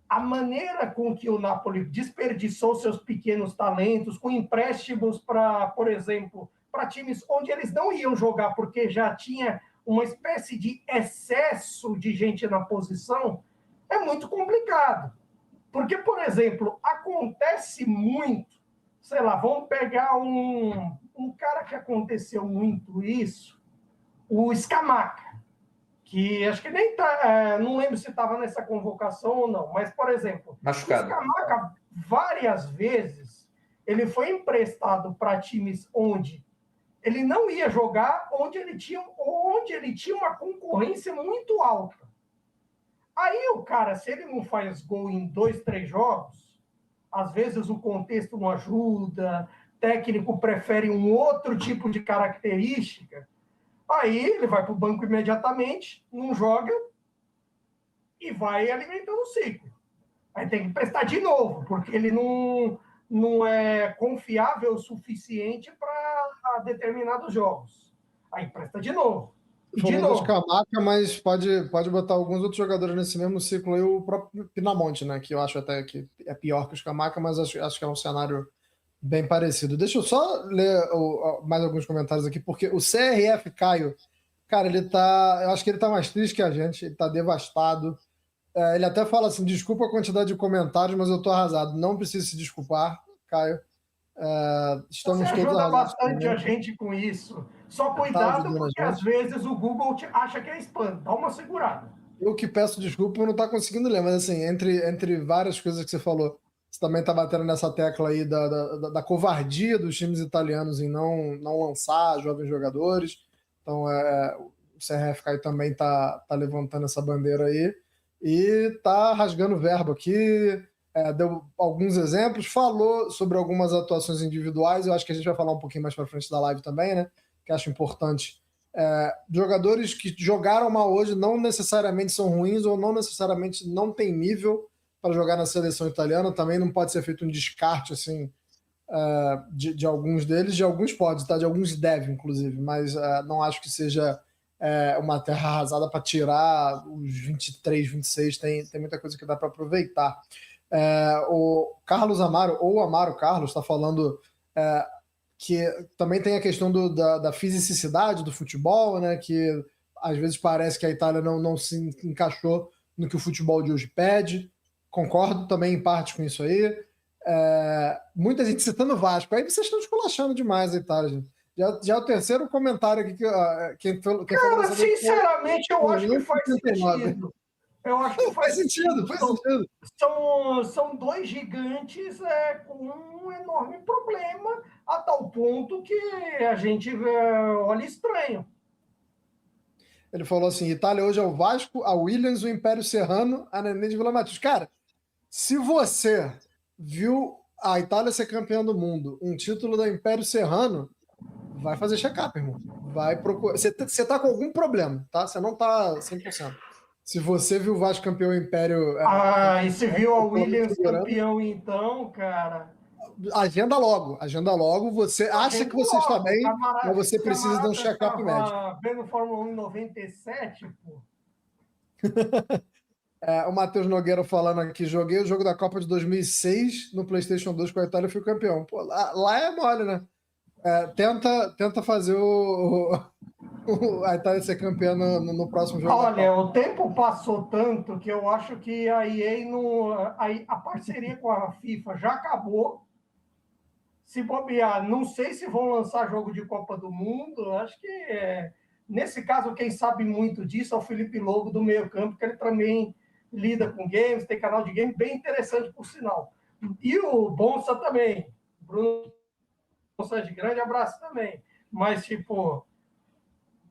a maneira com que o Napoli desperdiçou seus pequenos talentos, com empréstimos para, por exemplo, para times onde eles não iam jogar porque já tinha uma espécie de excesso de gente na posição, é muito complicado. Porque, por exemplo, acontece muito, sei lá, vamos pegar um cara que aconteceu muito isso, o Scamacca, que acho que nem tá, não lembro se estava nessa convocação ou não, mas, por exemplo, Machucado. o Scamacca, várias vezes, ele foi emprestado para times onde ele não ia jogar, onde ele tinha uma concorrência muito alta. Aí o cara, se ele não faz gol em 2, 3 jogos, às vezes o contexto não ajuda, técnico prefere um outro tipo de característica, aí ele vai para o banco imediatamente, não joga e vai alimentando o ciclo. Aí tem que prestar de novo, porque ele não é confiável o suficiente para determinados jogos. Aí presta de novo. E de Falou do novo. Scamacca, mas pode botar alguns outros jogadores nesse mesmo ciclo aí, o próprio Pinamonte, né? Que eu acho até que é pior que o Scamacca, mas acho que é um cenário bem parecido. Deixa eu só ler mais alguns comentários aqui, porque o CRF Caio, cara, eu acho que ele tá mais triste que a gente, ele tá devastado. Ele até fala assim: desculpa a quantidade de comentários, mas eu tô arrasado. Não precisa se desculpar, Caio. Você Estamos todos ajuda arrasados bastante a também. gente com isso. Só Tá cuidado, ajudando a porque às gente. vezes o Google acha que é spam. Dá uma segurada. Eu que peço desculpa por não estar conseguindo ler, mas assim, entre várias coisas que você falou, você também está batendo nessa tecla aí da covardia dos times italianos em não lançar jovens jogadores. Então, o CRFK também está levantando essa bandeira aí e está rasgando verbo aqui. Deu alguns exemplos, falou sobre algumas atuações individuais. Eu acho que a gente vai falar um pouquinho mais para frente da live também, né? Que acho importante jogadores que jogaram mal hoje não necessariamente são ruins ou não necessariamente não têm nível para jogar na seleção italiana. Também não pode ser feito um descarte assim de alguns deles. De alguns pode, tá? De alguns deve, inclusive, mas não acho que seja uma terra arrasada para tirar os 23, 26. Tem muita coisa que dá para aproveitar. O Carlos Amaro, ou Amaro Carlos, está falando que também tem a questão da fisicidade do futebol, né? Que às vezes parece que a Itália não se encaixou no que o futebol de hoje pede. Concordo também em parte com isso aí. Muita gente citando o Vasco. Aí vocês estão esculachando demais a Itália, gente. Já é o terceiro comentário aqui quem falou Cara, dessa vez sinceramente, eu acho que faz 79. sentido. Eu acho que Faz faz sentido, sentido. faz sentido. São dois gigantes com um enorme problema, a tal ponto que a gente olha estranho. Ele falou assim: Itália hoje é o Vasco, a Williams, o Império Serrano, a Nenê de Vila Matheus. Cara, se você viu a Itália ser campeã do mundo, um título da Império Serrano, vai fazer check-up, irmão. Vai procurar. Você tá com algum problema, tá? Você não tá 100%. Se você viu o Vasco campeão Império. E se viu a Williams campeão, então, cara. Agenda logo, agenda logo. Você acha que você está bem, mas você precisa de um check-up médico. Vendo Fórmula 1 em 97, pô. O Matheus Nogueira falando aqui, joguei o jogo da Copa de 2006 no PlayStation 2 com a Itália e fui campeão. Pô, lá é mole, né? Tenta fazer a Itália ser campeã no próximo jogo. Olha, o tempo passou tanto que eu acho que a EA, a parceria com a FIFA já acabou. Se bobear, não sei se vão lançar jogo de Copa do Mundo, acho que Nesse caso, quem sabe muito disso é o Felipe Lobo, do meio campo, que ele também lida com games, tem canal de game bem interessante, por sinal. E o Bonsa também. Bruno Bonsa, de grande abraço também. Mas, tipo,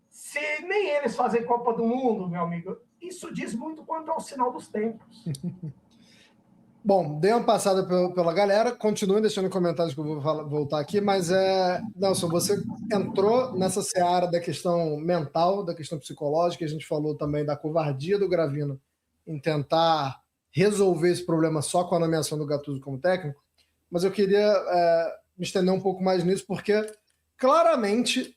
se nem eles fazem Copa do Mundo, meu amigo, isso diz muito quanto ao sinal dos tempos. Bom, dei uma passada pela galera, continuem deixando comentários que eu vou voltar aqui, mas Nelson, você entrou nessa seara da questão mental, da questão psicológica, a gente falou também da covardia do Gravino em tentar resolver esse problema só com a nomeação do Gattuso como técnico, mas eu queria me estender um pouco mais nisso, porque claramente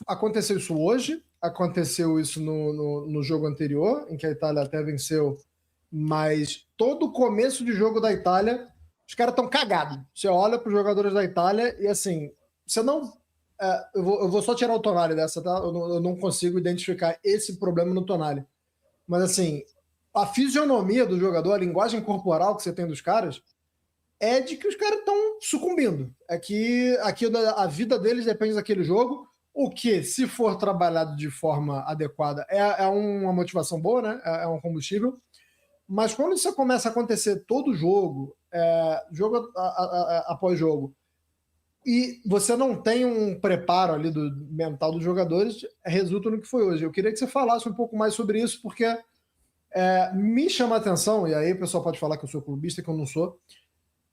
aconteceu isso hoje, aconteceu isso no jogo anterior, em que a Itália até venceu, mas todo o começo de jogo da Itália, os caras estão cagados. Você olha para os jogadores da Itália e assim, você não. Eu vou só tirar o Tonali dessa, tá? Eu não consigo identificar esse problema no Tonali. Mas assim, a fisionomia do jogador, a linguagem corporal que você tem dos caras, é de que os caras estão sucumbindo. É que a vida deles depende daquele jogo. O que, se for trabalhado de forma adequada, é uma motivação boa, né? É um combustível. Mas quando isso começa a acontecer todo jogo, jogo após jogo, e você não tem um preparo ali do mental dos jogadores, resulta no que foi hoje. Eu queria que você falasse um pouco mais sobre isso, porque me chama a atenção, e aí o pessoal pode falar que eu sou clubista, que eu não sou,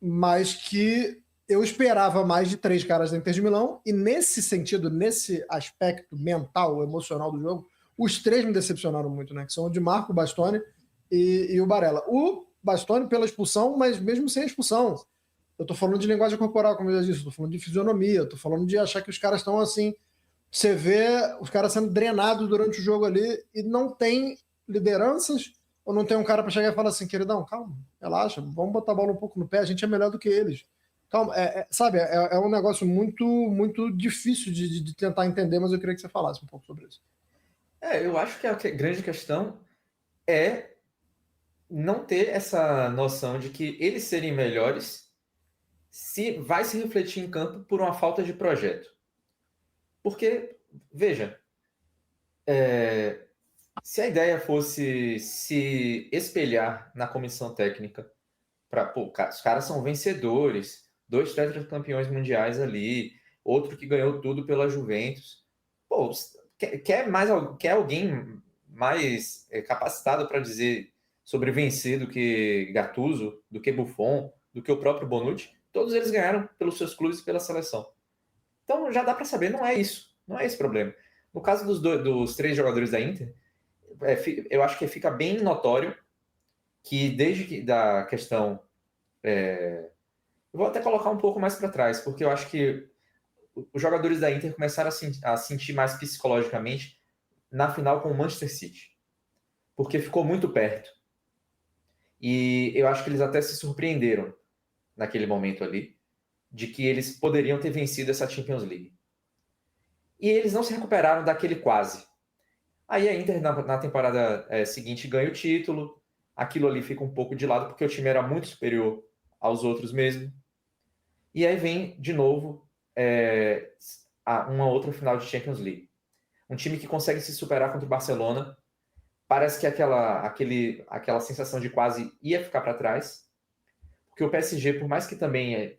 mas que eu esperava mais de 3 caras da Inter de Milão, e nesse sentido, nesse aspecto mental, emocional do jogo, os 3 me decepcionaram muito, né? Que são o Di Marco, o Bastoni e o Barella. O Bastoni pela expulsão, mas mesmo sem a expulsão. Eu tô falando de linguagem corporal, como eu já disse, eu tô falando de fisionomia, eu tô falando de achar que os caras estão assim, você vê os caras sendo drenados durante o jogo ali e não tem lideranças, ou não tem um cara para chegar e falar assim, queridão, calma, relaxa, vamos botar a bola um pouco no pé, a gente é melhor do que eles. Calma, sabe, é um negócio muito, muito difícil de tentar entender, mas eu queria que você falasse um pouco sobre isso. Eu acho que a grande questão é não ter essa noção de que eles serem melhores vai se refletir em campo por uma falta de projeto. Porque, veja, se a ideia fosse se espelhar na comissão técnica, os caras são vencedores, 2 tetracampeões mundiais ali, outro que ganhou tudo pela Juventus. Pô, quer alguém mais capacitado para dizer sobre vencer do que Gattuso, do que Buffon, do que o próprio Bonucci? Todos eles ganharam pelos seus clubes e pela seleção. Então já dá para saber, não é isso, não é esse problema. No caso dos 3 jogadores da Inter, eu acho que fica bem notório que desde que da questão eu vou até colocar um pouco mais para trás, porque eu acho que os jogadores da Inter começaram a sentir mais psicologicamente na final com o Manchester City, porque ficou muito perto. E eu acho que eles até se surpreenderam naquele momento ali, de que eles poderiam ter vencido essa Champions League. E eles não se recuperaram daquele quase. Aí a Inter, na temporada seguinte, ganha o título, aquilo ali fica um pouco de lado, porque o time era muito superior aos outros mesmo. E aí vem, de novo, uma outra final de Champions League. Um time que consegue se superar contra o Barcelona. Parece que aquela sensação de quase ia ficar para trás. Porque o PSG, por mais que também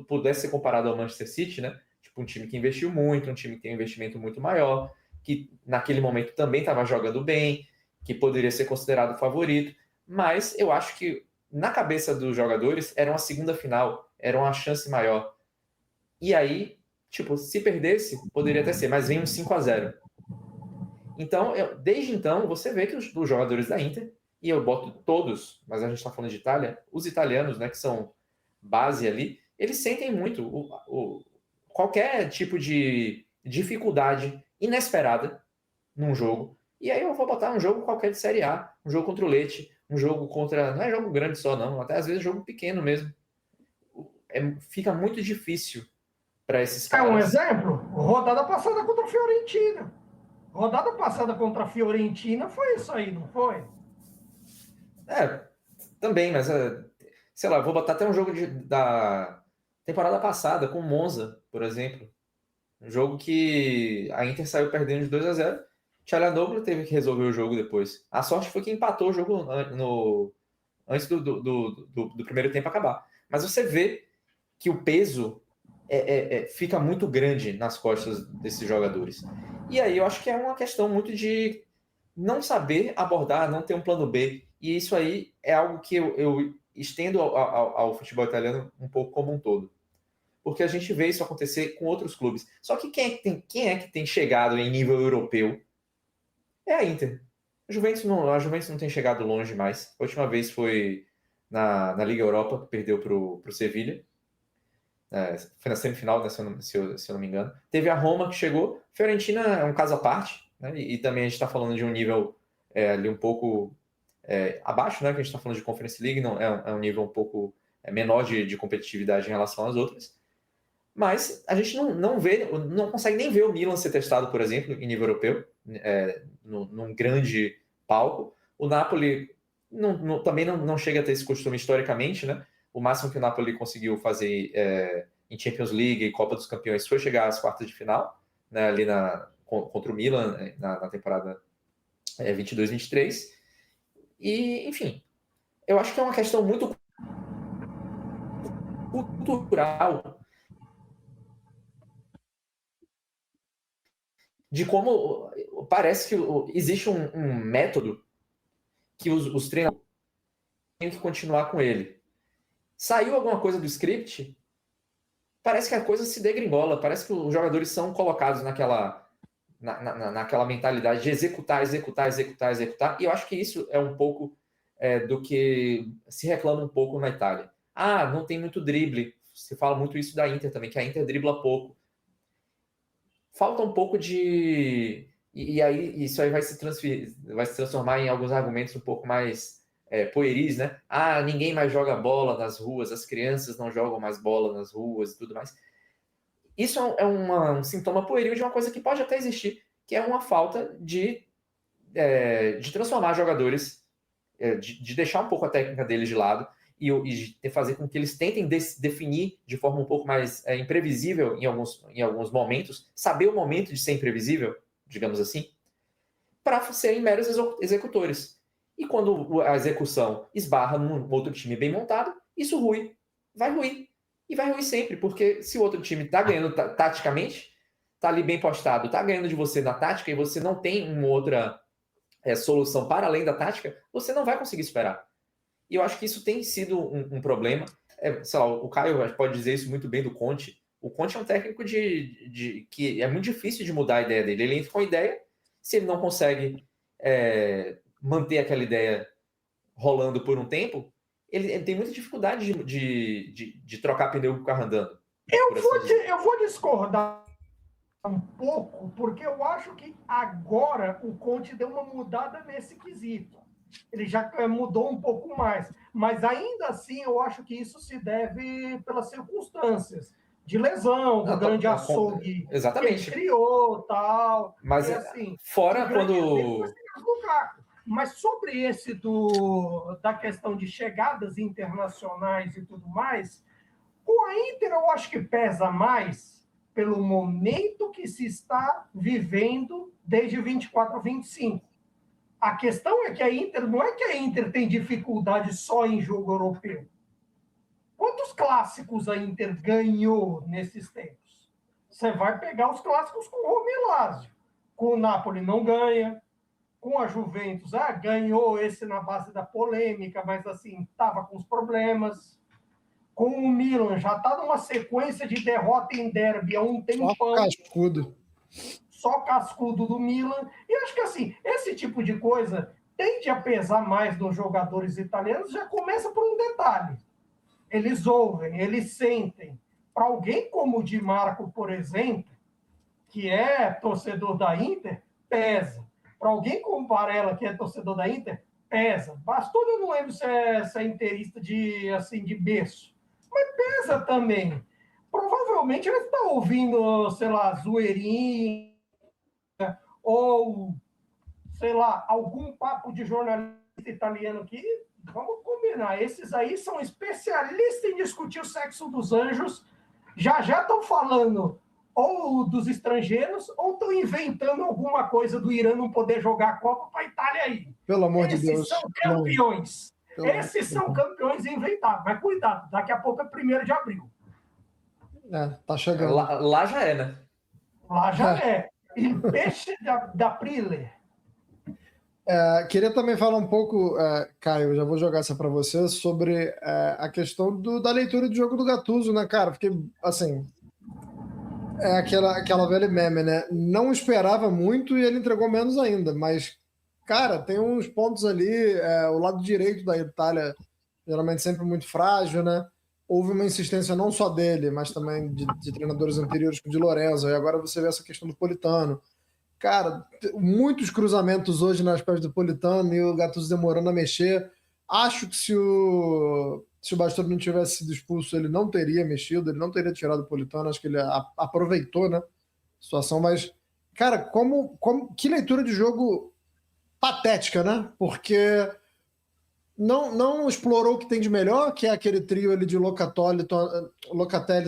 pudesse ser comparado ao Manchester City, né? Tipo, um time que investiu muito, um time que tem um investimento muito maior, que naquele momento também estava jogando bem, que poderia ser considerado favorito. Mas eu acho que na cabeça dos jogadores era uma segunda final, era uma chance maior. E aí, tipo, se perdesse, poderia até ser, mas vem um 5-0. Então, desde então, você vê que os jogadores da Inter, e eu boto todos, mas a gente está falando de Itália, os italianos, né, que são base ali, eles sentem muito qualquer tipo de dificuldade inesperada num jogo. E aí eu vou botar um jogo qualquer de Série A, um jogo contra o Lecce, um jogo contra... Não é jogo grande só, não. Até às vezes jogo pequeno mesmo. Fica muito difícil para esses caras. Um exemplo? Rodada passada contra a Fiorentina. Rodada passada contra a Fiorentina foi isso aí, não foi? Também, mas sei lá, vou botar até um jogo da temporada passada com o Monza, por exemplo. Um jogo que a Inter saiu perdendo de 2-0. Tchalanoglu teve que resolver o jogo depois. A sorte foi que empatou o jogo antes do primeiro tempo acabar. Mas você vê que o peso fica muito grande nas costas desses jogadores. E aí eu acho que é uma questão muito de não saber abordar, não ter um plano B. E isso aí é algo que eu estendo ao futebol italiano um pouco como um todo. Porque a gente vê isso acontecer com outros clubes. Só que quem é que tem chegado em nível europeu é a Inter. A Juventus não tem chegado longe mais. A última vez foi na Liga Europa, que perdeu para o Sevilha. Foi na semifinal, né, se eu não me engano. Teve a Roma que chegou. Fiorentina é um caso à parte. Né, e também a gente está falando de um nível ali um pouco abaixo, né, que a gente está falando de Conference League. Não, é um nível um pouco menor de competitividade em relação às outras. Mas a gente não consegue nem ver o Milan ser testado, por exemplo, em nível europeu, num grande palco. O Napoli também não chega a ter esse costume historicamente, né? O máximo que o Napoli conseguiu fazer em Champions League e Copa dos Campeões foi chegar às quartas de final, né, ali contra o Milan na temporada 22-23. E, enfim, eu acho que é uma questão muito cultural de como parece que existe um método que os treinadores têm que continuar com ele. Saiu alguma coisa do script, parece que a coisa se degringola, parece que os jogadores são colocados naquela mentalidade de executar, e eu acho que isso é um pouco do que se reclama um pouco na Itália. Não tem muito drible, se fala muito isso da Inter também, que a Inter dribla pouco. Falta um pouco de... E aí isso aí vai se transformar em alguns argumentos um pouco mais pueris, né? Ninguém mais joga bola nas ruas, as crianças não jogam mais bola nas ruas e tudo mais. Isso é um sintoma pueril de uma coisa que pode até existir, que é uma falta de transformar jogadores, de deixar um pouco a técnica deles de lado e de fazer com que eles tentem definir de forma um pouco mais imprevisível em alguns momentos, saber o momento de ser imprevisível, digamos assim, para serem meros executores. E quando a execução esbarra num outro time bem montado, isso vai ruir. E vai ruir sempre, porque se o outro time está ganhando taticamente, está ali bem postado, está ganhando de você na tática e você não tem uma outra solução para além da tática, você não vai conseguir superar. E eu acho que isso tem sido um problema. Sei lá, o Caio pode dizer isso muito bem do Conte. O Conte é um técnico que é muito difícil de mudar a ideia dele. Ele entra com a ideia, se ele não consegue manter aquela ideia rolando por um tempo, ele tem muita dificuldade de trocar pneu com o carro andando. Eu vou discordar um pouco, porque eu acho que agora o Conte deu uma mudada nesse quesito. Ele já mudou um pouco mais, mas ainda assim eu acho que isso se deve pelas circunstâncias de lesão, do grande açougue exatamente. que ele criou, tal. Mas assim, fora quando... Mas sobre esse da questão de chegadas internacionais e tudo mais, com a Inter eu acho que pesa mais pelo momento que se está vivendo desde 24 a 25. A questão é que a Inter, não é que a Inter tem dificuldade só em jogo europeu. Quantos clássicos a Inter ganhou nesses tempos? Você vai pegar os clássicos com o Roma e Lazio. Com o Napoli não ganha. Com a Juventus, ganhou esse na base da polêmica, mas assim, estava com os problemas. Com o Milan, já está numa sequência de derrota em derby há um tempão. Só cascudo do Milan. E acho que assim, esse tipo de coisa tende a pesar mais nos jogadores italianos, já começa por um detalhe. Eles ouvem, eles sentem. Para alguém como o Di Marco, por exemplo, que é torcedor da Inter, pesa. Para alguém como Varela, que é torcedor da Inter, pesa. Bastoni eu não lembro se é interista de berço. Mas pesa também. Provavelmente ele está ouvindo, sei lá, zoeirinha, ou, sei lá, algum papo de jornalista italiano que, vamos combinar, esses aí são especialistas em discutir o sexo dos anjos, já estão falando ou dos estrangeiros, ou estão inventando alguma coisa do Irã não poder jogar a Copa para a Itália aí. Pelo amor de Deus. Esses são campeões. Esses são campeões inventados. Mas cuidado, daqui a pouco é 1º de abril. Tá chegando. Lá já é, né? Lá já é. Il pesce da Aprile. Queria também falar um pouco, Caio, já vou jogar essa para você, sobre a questão da leitura do jogo do Gattuso, né, cara? Porque, assim, é aquela velha meme, né? Não esperava muito e ele entregou menos ainda, mas, cara, tem uns pontos ali, o lado direito da Itália, geralmente sempre muito frágil, né? Houve uma insistência não só dele, mas também de treinadores anteriores, como o Di Lorenzo, e agora você vê essa questão do Politano. Cara, muitos cruzamentos hoje nas pés do Politano e o Gattuso demorando a mexer. Acho que se o Bastoni não tivesse sido expulso, ele não teria mexido, ele não teria tirado o Politano. Acho que ele aproveitou, né, a situação. Mas, cara, que leitura de jogo patética, né? Porque não explorou o que tem de melhor, que é aquele trio ali de Locatelli,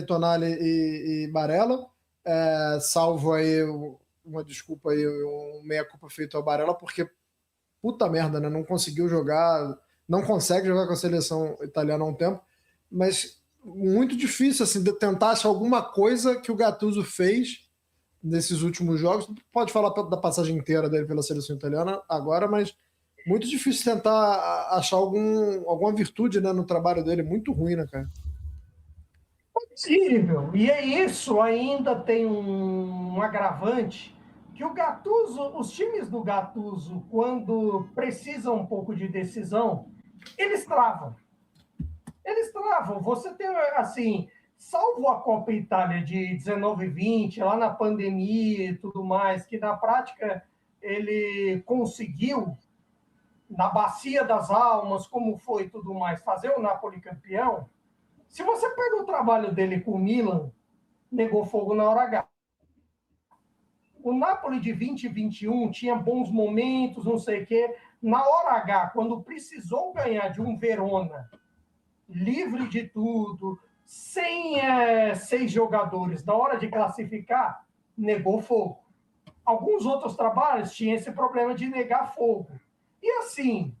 Tonali e Barella, salvo aí uma desculpa aí, meia-culpa feito ao Barella, porque puta merda, né? Não conseguiu jogar, não consegue jogar com a seleção italiana há um tempo, mas muito difícil, assim, de tentar achar alguma coisa que o Gattuso fez nesses últimos jogos. Pode falar da passagem inteira dele pela seleção italiana agora, mas muito difícil tentar achar alguma virtude, né, no trabalho dele. Muito ruim, né, cara? Possível. E é isso, ainda tem um agravante, que o Gattuso, os times do Gattuso, quando precisam um pouco de decisão, eles travam. Eles travam. Você tem, assim, salvo a Copa Itália de 19 e 20, lá na pandemia e tudo mais, que na prática ele conseguiu, na bacia das almas, como foi e tudo mais, fazer o Napoli campeão. Se você pega o trabalho dele com o Milan, negou fogo na hora H. O Napoli de 20 e 21 tinha bons momentos, não sei o quê. Na hora H, quando precisou ganhar de um Verona, livre de tudo, sem 6 jogadores, na hora de classificar, negou fogo. Alguns outros trabalhos tinham esse problema de negar fogo. E assim,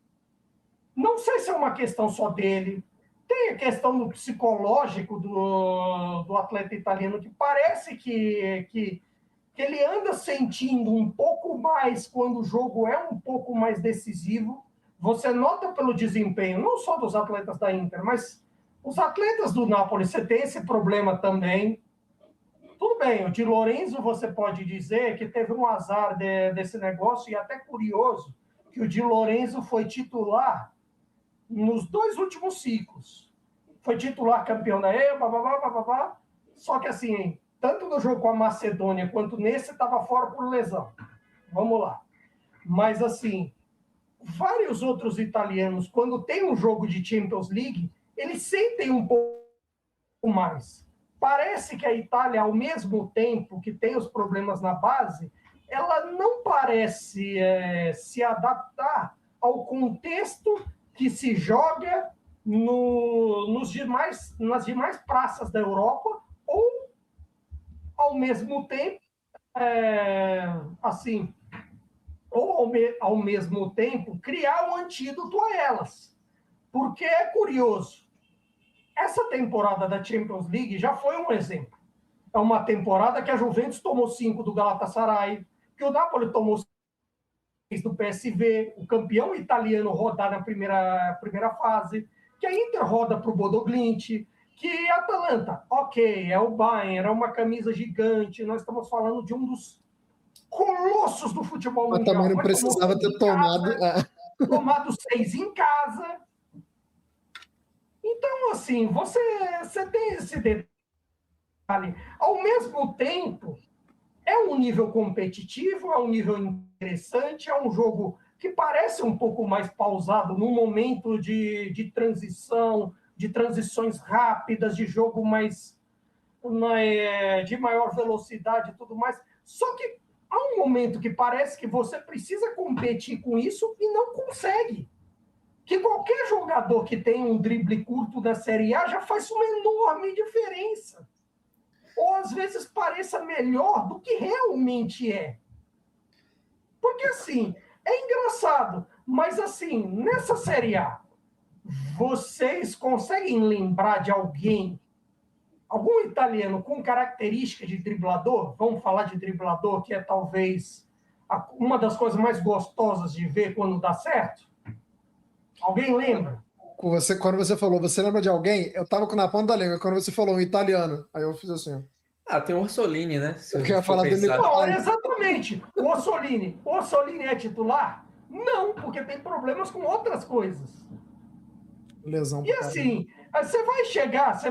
não sei se é uma questão só dele, tem a questão do psicológico do atleta italiano, que parece que ele anda sentindo um pouco mais quando o jogo é um pouco mais decisivo. Você nota pelo desempenho, não só dos atletas da Inter, mas os atletas do Napoli, você tem esse problema também. Tudo bem, o Di Lorenzo você pode dizer que teve um azar desse negócio, e até curioso que o Di Lorenzo foi titular nos 2 últimos ciclos. Foi titular campeão da EUA, só que assim, tanto no jogo com a Macedônia quanto nesse, estava fora por lesão. Vamos lá. Mas assim, vários outros italianos, quando tem um jogo de Champions League, eles sentem um pouco mais. Parece que a Itália, ao mesmo tempo que tem os problemas na base, ela não parece se adaptar ao contexto que se joga nas demais praças da Europa, ou, ao mesmo tempo, assim, ou ao mesmo tempo, criar um antídoto a elas. Porque é curioso, essa temporada da Champions League já foi um exemplo. É uma temporada que a Juventus tomou 5 do Galatasaray, que o Napoli tomou 6 do PSV, o campeão italiano rodar na primeira fase, que a Inter roda para o Bodo Glimt, que a Atalanta, ok, é o Bayern, é uma camisa gigante, nós estamos falando de um dos colossos do futebol Mas mundial. também não precisava ter tomado 6 em casa. Então, assim, você tem esse detalhe. Ao mesmo tempo, é um nível competitivo, é um nível interessante, é um jogo que parece um pouco mais pausado num momento de transição, de transições rápidas, de jogo de maior velocidade e tudo mais. Só que há um momento que parece que você precisa competir com isso e não consegue. Que qualquer jogador que tem um drible curto da Série A já faz uma enorme diferença. ou às vezes pareça melhor do que realmente é. Porque, assim, é engraçado, mas, assim, nessa Série A, vocês conseguem lembrar de algum italiano com característica de driblador? Vamos falar de driblador, que é talvez uma das coisas mais gostosas de ver quando dá certo? Alguém lembra? Quando você falou, você lembra de alguém? Eu tava na ponta da língua. Quando você falou um italiano, aí eu fiz assim. Tem o Orsolini, né? Eu queria falar dele. Não, exatamente. O Orsolini é titular? Não, porque tem problemas com outras coisas. Lesão. E assim, você vai chegar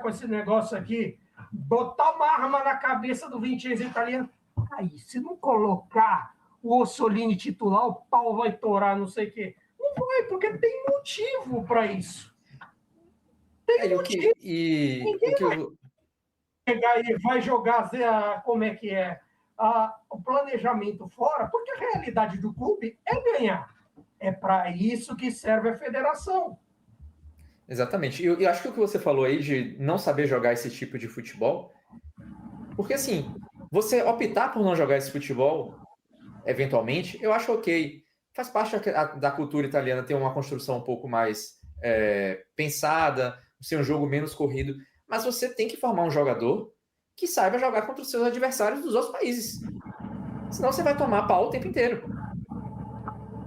com esse negócio aqui, botar uma arma na cabeça do Vincenzo italiano. Aí, se não colocar o Orsolini titular, o pau vai torar, não sei o quê. Não vai, porque tem motivo para isso. Tem motivo. Chegar e vai jogar, como é que é, o planejamento fora, porque a realidade do clube é ganhar. É para isso que serve a federação. Exatamente. Eu acho que o que você falou aí de não saber jogar esse tipo de futebol, porque assim, você optar por não jogar esse futebol, eventualmente, eu acho ok. Faz parte da cultura italiana ter uma construção um pouco mais pensada, ser um jogo menos corrido, mas você tem que formar um jogador que saiba jogar contra os seus adversários dos outros países. Senão você vai tomar pau o tempo inteiro.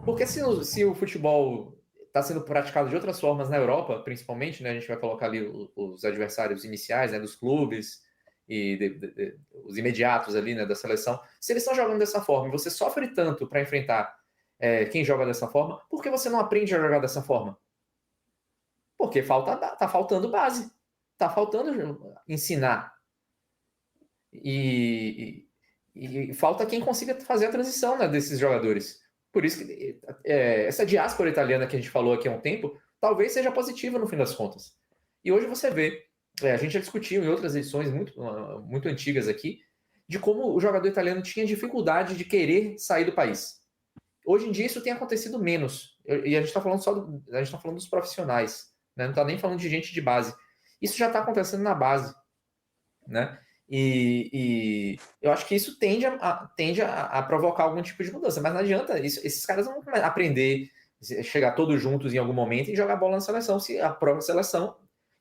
Porque se o futebol está sendo praticado de outras formas na Europa, principalmente, né, a gente vai colocar ali os adversários iniciais, né, dos clubes e os imediatos ali, né, da seleção. Se eles estão jogando dessa forma e você sofre tanto para enfrentar quem joga dessa forma, por que você não aprende a jogar dessa forma? Porque tá faltando base. Tá faltando ensinar. E falta quem consiga fazer a transição, né, desses jogadores. Por isso que essa diáspora italiana que a gente falou aqui há um tempo, talvez seja positiva no fim das contas. E hoje você vê, a gente já discutiu em outras edições muito antigas aqui, de como o jogador italiano tinha dificuldade de querer sair do país. Hoje em dia isso tem acontecido menos. E a gente está falando falando dos profissionais, né? Não está nem falando de gente de base. Isso já está acontecendo na base, né? E eu acho que isso tende a provocar algum tipo de mudança, mas não adianta, esses caras não vão aprender, chegar todos juntos em algum momento e jogar bola na seleção, se a própria seleção,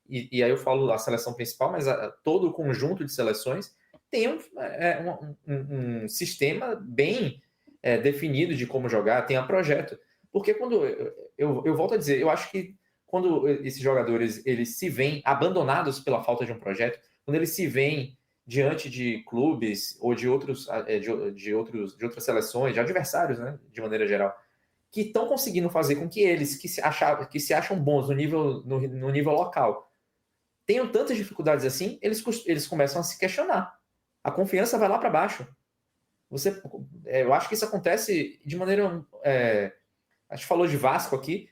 e aí eu falo a seleção principal, mas todo o conjunto de seleções tem um sistema bem definido de como jogar, tem um projeto. Porque quando eu volto a dizer, eu acho que quando esses jogadores eles se veem abandonados pela falta de um projeto, quando eles se veem diante de clubes ou de outras seleções, de adversários, né, de maneira geral, que estão conseguindo fazer com que eles, que se acham bons no nível local, tenham tantas dificuldades assim, eles começam a se questionar. A confiança vai lá para baixo. Eu acho que isso acontece de maneira... a gente falou de Vasco aqui.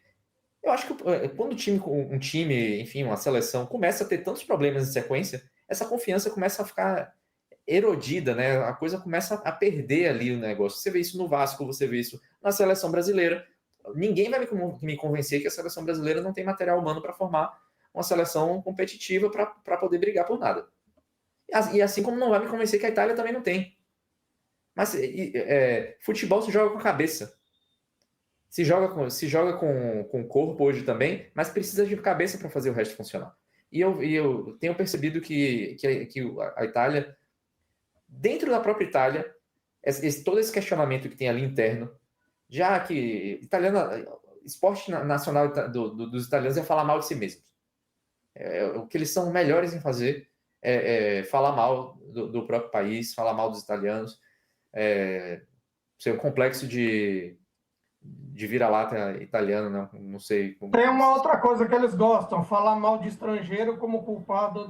Eu acho que quando um time, enfim, uma seleção, começa a ter tantos problemas em sequência, essa confiança começa a ficar erodida, né? A coisa começa a perder ali o negócio. Você vê isso no Vasco, você vê isso na seleção brasileira. Ninguém vai me convencer que a seleção brasileira não tem material humano para formar uma seleção competitiva para poder brigar por nada. E assim como não vai me convencer que a Itália também não tem. Mas futebol se joga com a cabeça. Se joga com o corpo hoje também, mas precisa de cabeça para fazer o resto funcionar. E eu tenho percebido que a Itália, dentro da própria Itália, todo esse questionamento que tem ali interno, já que esporte nacional dos italianos é falar mal de si mesmos. O que eles são melhores em fazer é falar mal do próprio país, falar mal dos italianos, ser um complexo de vira-lata italiano, não sei. Tem uma outra coisa que eles gostam, falar mal de estrangeiro como culpado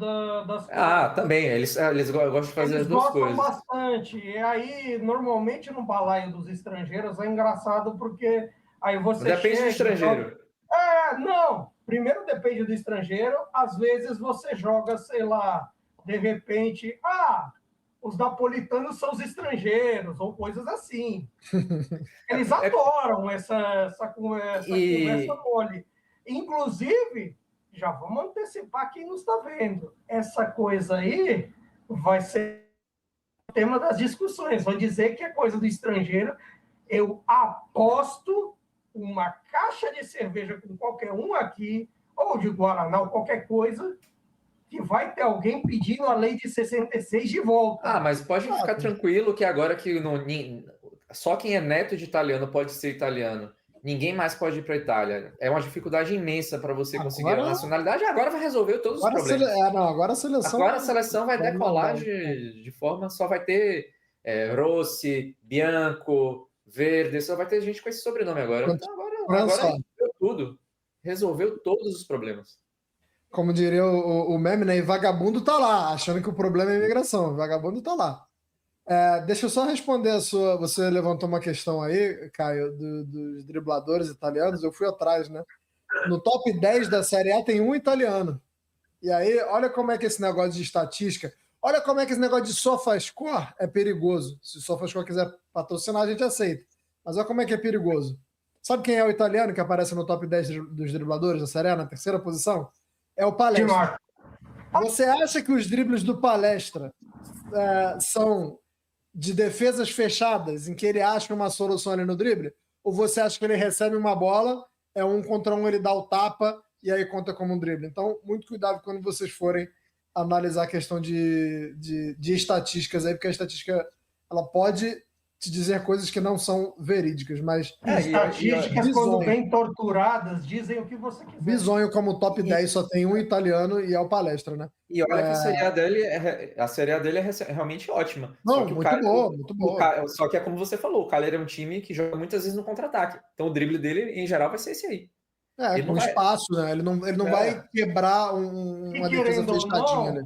das coisas. Também, eles gostam de fazer as duas coisas. Eles gostam bastante, e aí, normalmente, no balaio dos estrangeiros, é engraçado porque aí você depende do estrangeiro. Não, primeiro depende do estrangeiro, às vezes você joga, sei lá, de repente, os napolitanos são os estrangeiros, ou coisas assim. Eles adoram essa conversa mole. Inclusive, já vamos antecipar quem nos está vendo. Essa coisa aí vai ser o tema das discussões. Vou dizer que é coisa do estrangeiro. Eu aposto uma caixa de cerveja com qualquer um aqui, ou de Guaraná, ou qualquer coisa, que vai ter alguém pedindo a lei de 66 de volta. Mas pode ficar tranquilo que agora que só quem é neto de italiano pode ser italiano. Ninguém mais pode ir para a Itália. É uma dificuldade imensa para você conseguir a nacionalidade. Agora vai resolver todos os problemas. Agora a seleção vai decolar de forma... Só vai ter Rossi, Bianco, Verde. Só vai ter gente com esse sobrenome agora. Então agora resolveu tudo. Resolveu todos os problemas. Como diria o meme, né? E vagabundo tá lá, achando que o problema é a imigração. Vagabundo tá lá. Deixa eu só responder a sua... Você levantou uma questão aí, Caio, dos dribladores italianos. Eu fui atrás, né? No top 10 da Série A tem um italiano. E aí, olha como é que esse negócio de estatística... Olha como é que esse negócio de SofaScore é perigoso. Se o SofaScore quiser patrocinar, a gente aceita. Mas olha como é que é perigoso. Sabe quem é o italiano que aparece no top 10 dos dribladores da Série A, na terceira posição? É o Palestra. Você acha que os dribles do Palestra são de defesas fechadas, em que ele acha uma solução ali no drible? Ou você acha que ele recebe uma bola, é 1 contra 1, ele dá o tapa e aí conta como um drible? Então, muito cuidado quando vocês forem analisar a questão de estatísticas aí, porque a estatística ela pode te dizer coisas que não são verídicas, mas... Estatísticas, quando bem torturadas, dizem o que você quiser. Bizonho, como top 10 só tem um italiano e é o Palestra, né? E olha que a Série A dele é realmente ótima. Não, muito boa. Só que é como você falou, o Cagliari é um time que joga muitas vezes no contra-ataque. Então o drible dele, em geral, vai ser esse aí. Com espaço, né? Ele não vai quebrar uma defesa fechadinha ali.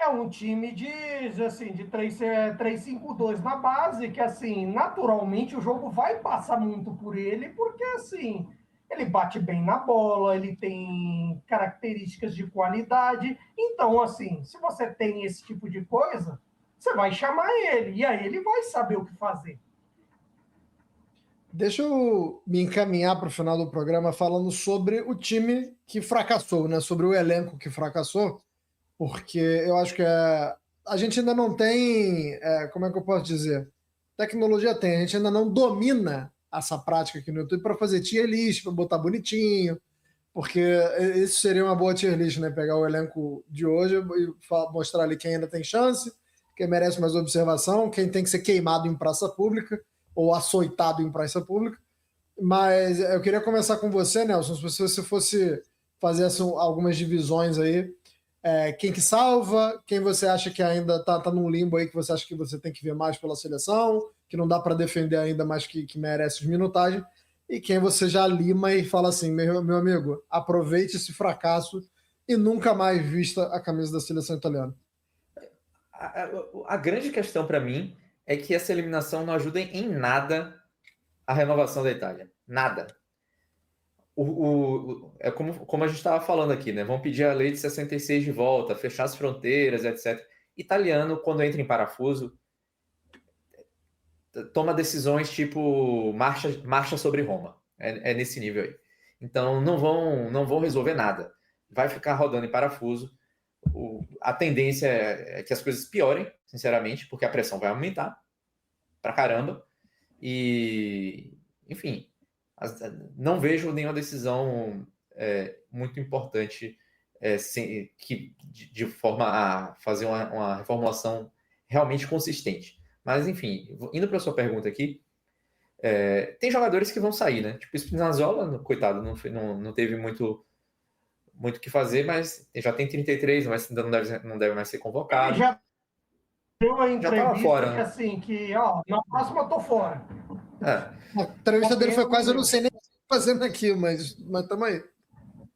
É um time de 3-5-2 na base, que assim, naturalmente o jogo vai passar muito por ele, porque assim, ele bate bem na bola, ele tem características de qualidade. Então, assim, se você tem esse tipo de coisa, você vai chamar ele, e aí ele vai saber o que fazer. Deixa eu me encaminhar para o final do programa falando sobre o time que fracassou, né? Sobre o elenco que fracassou, porque eu acho que a gente ainda não tem, como é que eu posso dizer? Tecnologia tem, a gente ainda não domina essa prática aqui no YouTube para fazer tier list, para botar bonitinho, porque isso seria uma boa tier list, né? Pegar o elenco de hoje e mostrar ali quem ainda tem chance, quem merece mais observação, quem tem que ser queimado em praça pública ou açoitado em praça pública. Mas eu queria começar com você, Nelson, se você fosse fazer algumas divisões aí, quem que salva, quem você acha que ainda tá num limbo aí, que você acha que você tem que ver mais pela seleção, que não dá para defender ainda, mas que merece os minutagens, e quem você já lima e fala assim, meu amigo, aproveite esse fracasso e nunca mais vista a camisa da seleção italiana. A grande questão para mim é que essa eliminação não ajuda em nada a renovação da Itália. Nada. É como a gente estava falando aqui, né? Vão pedir a lei de 66 de volta, fechar as fronteiras, etc. Italiano, quando entra em parafuso, toma decisões tipo marcha sobre Roma. É nesse nível aí. Então, não vão resolver nada. Vai ficar rodando em parafuso. A tendência é que as coisas piorem, sinceramente, porque a pressão vai aumentar pra caramba. E, enfim, não vejo nenhuma decisão muito importante de forma a fazer uma reformulação realmente consistente. Mas, enfim, indo para a sua pergunta aqui, tem jogadores que vão sair, né? Tipo, o Spinazzola, coitado, não teve muito o que fazer, mas já tem 33, mas ainda não deve mais ser convocado. Ele já deu uma entrevista fora, que, assim, na próxima eu tô fora. A entrevista dele foi quase, eu não sei nem o que tá fazendo aqui, mas tamo aí.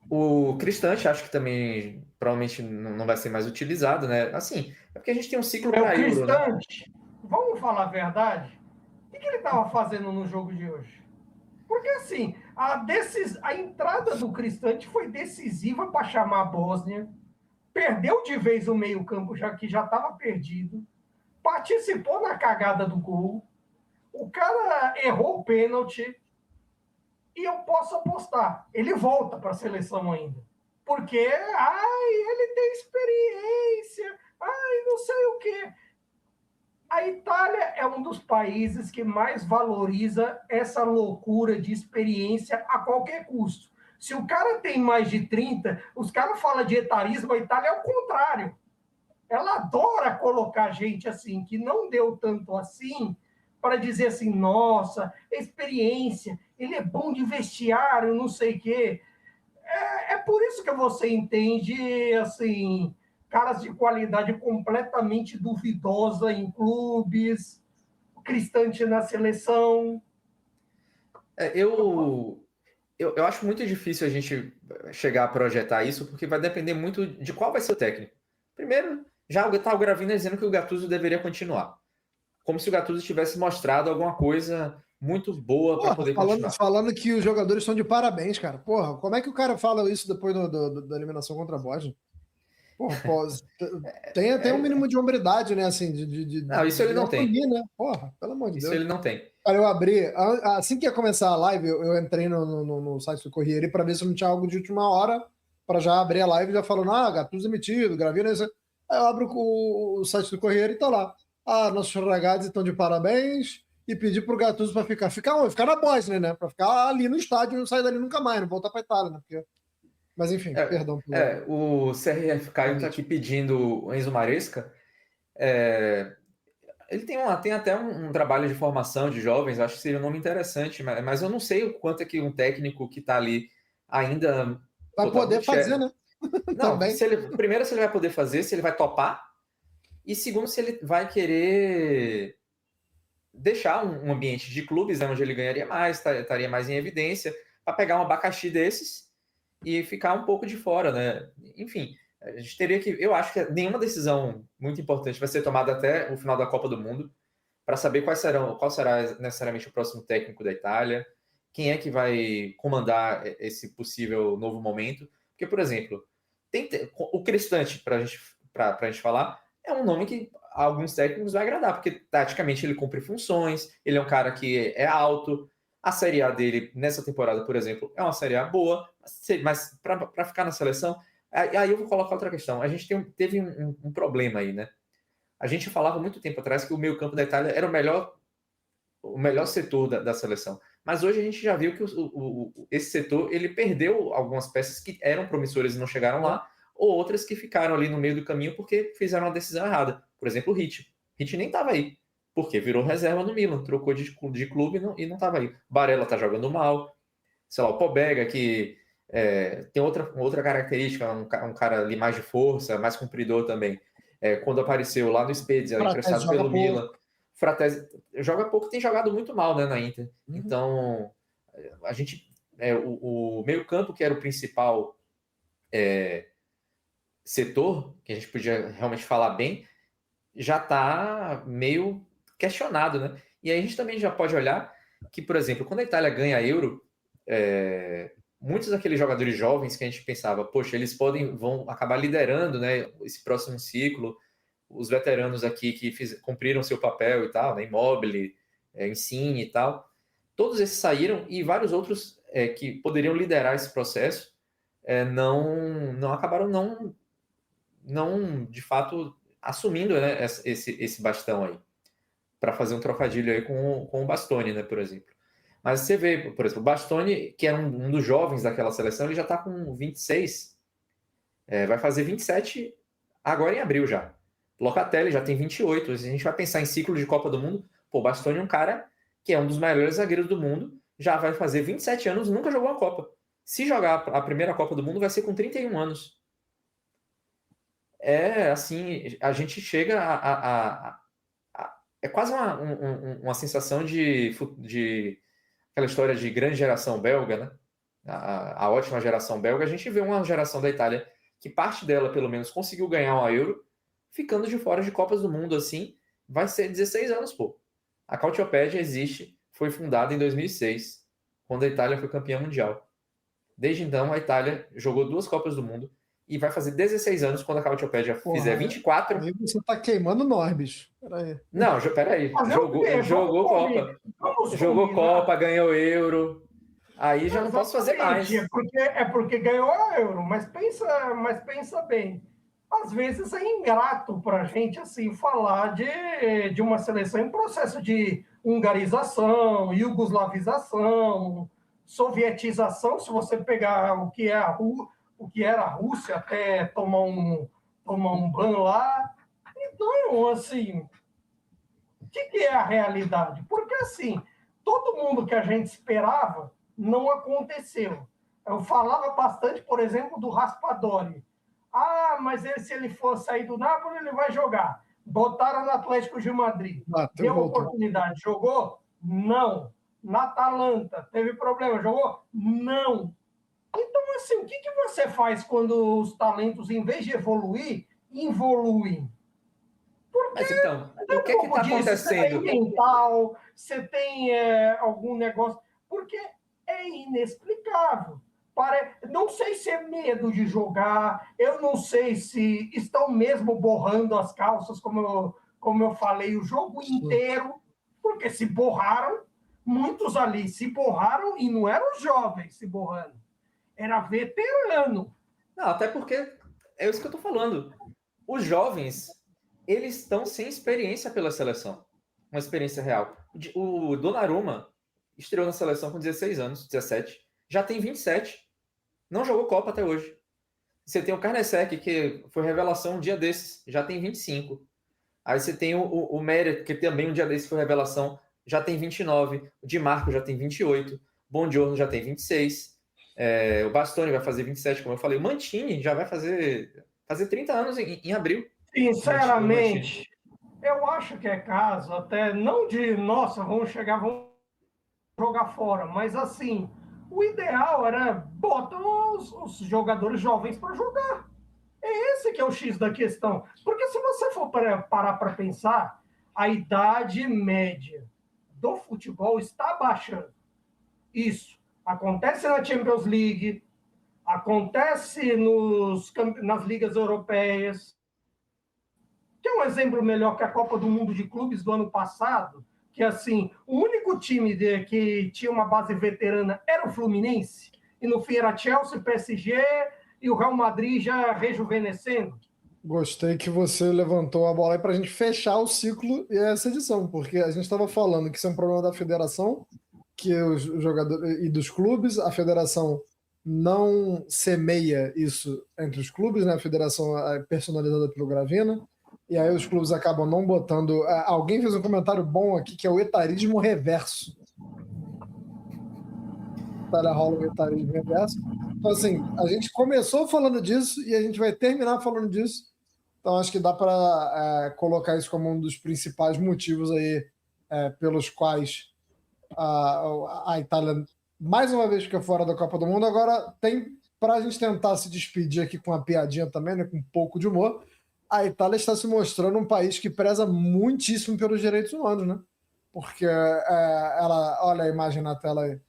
O Cristante, acho que também provavelmente não vai ser mais utilizado, né? Assim, é porque a gente tem um ciclo para Euro, né? Vamos falar a verdade? O que ele estava fazendo no jogo de hoje? Porque, assim, a entrada do Cristante foi decisiva para chamar a Bósnia, perdeu de vez o meio-campo, que já estava perdido, participou na cagada do gol, o cara errou o pênalti, e eu posso apostar, ele volta para a seleção ainda. porque, ele tem experiência, não sei o quê. A Itália é um dos países que mais valoriza essa loucura de experiência a qualquer custo. Se o cara tem mais de 30, os caras falam de etarismo, a Itália é o contrário. Ela adora colocar gente assim, que não deu tanto assim, para dizer assim, nossa, experiência, ele é bom de vestiário, não sei o quê. É por isso que você entende, assim, caras de qualidade completamente duvidosa em clubes, Cristante na seleção. Eu acho muito difícil a gente chegar a projetar isso, porque vai depender muito de qual vai ser o técnico. Primeiro, já está o Gravina dizendo que o Gattuso deveria continuar. Como se o Gattuso tivesse mostrado alguma coisa muito boa para poder continuar. Falando que os jogadores estão de parabéns, cara. Porra, como é que o cara fala isso depois da eliminação contra a Bósnia? Porra, tem um mínimo de hombridade, né? Assim, não, isso ele não tem. Né? Porra, pelo amor de Deus. Isso ele não tem. Cara, eu abri, assim que ia começar a live, eu entrei no site do Corriere para ver se não tinha algo de última hora, para já abrir a live já falando, Gattuso demitido, Gravina, isso. Aí eu abro o site do Corriere e tá lá. Nossos ragazzi estão de parabéns e pedir pro Gattuso para ficar onde? Ficar na Bósnia, né? Para ficar ali no estádio e não sair dali nunca mais, não voltar para Itália, né? Porque... Mas enfim, perdão. O CRF Caio está aqui pedindo o Enzo Maresca. Ele tem até um trabalho de formação de jovens, acho que seria um nome interessante, mas eu não sei o quanto é que um técnico que está ali ainda... Vai poder fazer, né? Não, primeiro, se ele vai poder fazer, se ele vai topar, e segundo, se ele vai querer deixar um ambiente de clubes, né, onde ele ganharia mais, estaria mais em evidência, para pegar um abacaxi desses e ficar um pouco de fora, né? Enfim, a gente teria que... Eu acho que nenhuma decisão muito importante vai ser tomada até o final da Copa do Mundo para saber qual será necessariamente o próximo técnico da Itália, quem é que vai comandar esse possível novo momento. Porque, por exemplo, o Cristante, para a gente falar, é um nome que a alguns técnicos vai agradar, porque taticamente ele cumpre funções, ele é um cara que é alto, a Série A dele, nessa temporada, por exemplo, é uma Série A boa, mas para ficar na seleção... Aí eu vou colocar outra questão. A gente teve um problema aí, né? A gente falava muito tempo atrás que o meio-campo da Itália era o melhor setor da seleção. Mas hoje a gente já viu que esse setor ele perdeu algumas peças que eram promissoras e não chegaram lá, ou outras que ficaram ali no meio do caminho porque fizeram uma decisão errada. Por exemplo, o Hit. Hit nem estava aí. Porque virou reserva no Milan, trocou de clube e não estava aí. Barella tá jogando mal. Sei lá, o Pobega, que tem outra característica, um cara ali mais de força, mais compridor também. Quando apareceu lá no Spezia, emprestado pelo Milan. Fratesi joga pouco, tem jogado muito mal, né, na Inter. Então, a gente... o meio-campo, que era o principal setor, que a gente podia realmente falar bem, já está meio questionado, né? E aí a gente também já pode olhar que, por exemplo, quando a Itália ganha Euro, muitos daqueles jogadores jovens que a gente pensava, poxa, eles vão acabar liderando, né, esse próximo ciclo, os veteranos aqui que cumpriram seu papel e tal, né, Immobile, Insigne e tal, todos esses saíram e vários outros que poderiam liderar esse processo não acabaram não de fato assumindo, né, esse bastão aí, para fazer um trocadilho aí com o Bastoni, né, por exemplo. Mas você vê, por exemplo, o Bastoni, que era um dos jovens daquela seleção, ele já está com 26, vai fazer 27 agora em abril já. Locatelli já tem 28, se a gente vai pensar em ciclo de Copa do Mundo, o Bastoni é um cara que é um dos melhores zagueiros do mundo, já vai fazer 27 anos, nunca jogou uma Copa. Se jogar a primeira Copa do Mundo, vai ser com 31 anos. Assim, a gente chega é quase uma sensação de aquela história de grande geração belga, né? A ótima geração belga. A gente vê uma geração da Itália que parte dela, pelo menos, conseguiu ganhar uma Euro, ficando de fora de Copas do Mundo, assim, vai ser 16 anos, pô. A Calciopédia existe, foi fundada em 2006, quando a Itália foi campeã mundial. Desde então, a Itália jogou 2 Copas do Mundo e vai fazer 16 anos quando a Calciopédia fizer 24. Aí você tá queimando nós, bicho. Peraí. Não, peraí. Jogou Copa. Jogou Copa, ganhou Euro. Aí já não posso fazer mais. É porque ganhou a Euro, mas pensa bem. Às vezes é ingrato para a gente assim, falar de uma seleção em processo de hungarização, iugoslavização, sovietização, se você pegar o que era a Rússia até tomar um ban lá. Então, assim, o que é a realidade? Porque, assim, todo mundo que a gente esperava não aconteceu. Eu falava bastante, por exemplo, do Raspadori. Mas se ele for sair do Napoli, ele vai jogar. Botaram no Atlético de Madrid. Deu oportunidade. Jogou? Não. Na Atalanta, teve problema. Jogou? Não. Então, assim, o que você faz quando os talentos, em vez de evoluir, involuem? Porque mas então, o que está acontecendo? Você tem mental, você tem algum negócio... Porque é inexplicável. Não sei se é medo de jogar, eu não sei se estão mesmo borrando as calças, como eu falei, o jogo inteiro, porque se borraram, muitos ali se borraram e não eram jovens se borrando, era veterano. Não, até porque é isso que eu estou falando. Os jovens, eles estão sem experiência pela seleção, uma experiência real. O Donnarumma estreou na seleção com 16 anos, 17, já tem 27. Não jogou Copa até hoje. Você tem o Karnecek, que foi revelação um dia desses, já tem 25. Aí você tem o Meret, que também um dia desses foi revelação, já tem 29. O Di Marco já tem 28. Buongiorno já tem 26. O Bastoni vai fazer 27, como eu falei. O Mantini já vai fazer 30 anos em abril. Sinceramente, eu acho que é caso até, não de, nossa, vamos jogar fora, mas assim... O ideal era botar os jogadores jovens para jogar. É esse que é o X da questão. Porque se você for parar para pensar, a idade média do futebol está baixando. Isso acontece na Champions League, acontece nas ligas europeias. Tem um exemplo melhor que a Copa do Mundo de Clubes do ano passado, que assim, o único time que tinha uma base veterana era o Fluminense, e no fim era Chelsea, PSG e o Real Madrid já rejuvenescendo. Gostei que você levantou a bola aí para a gente fechar o ciclo e essa edição, porque a gente estava falando que isso é um problema da federação, que os jogadores e dos clubes, a federação não semeia isso entre os clubes, né? A federação é personalizada pelo Gravina. E aí os clubes acabam não botando... Alguém fez um comentário bom aqui, que é o etarismo reverso. Rola o etarismo reverso. Então, assim, a gente começou falando disso e a gente vai terminar falando disso. Então, acho que dá para colocar isso como um dos principais motivos aí pelos quais a Itália, mais uma vez, fica fora da Copa do Mundo. Agora, tem para a gente tentar se despedir aqui com uma piadinha também, né, com um pouco de humor. A Itália está se mostrando um país que preza muitíssimo pelos direitos humanos, né? Porque olha a imagem na tela aí.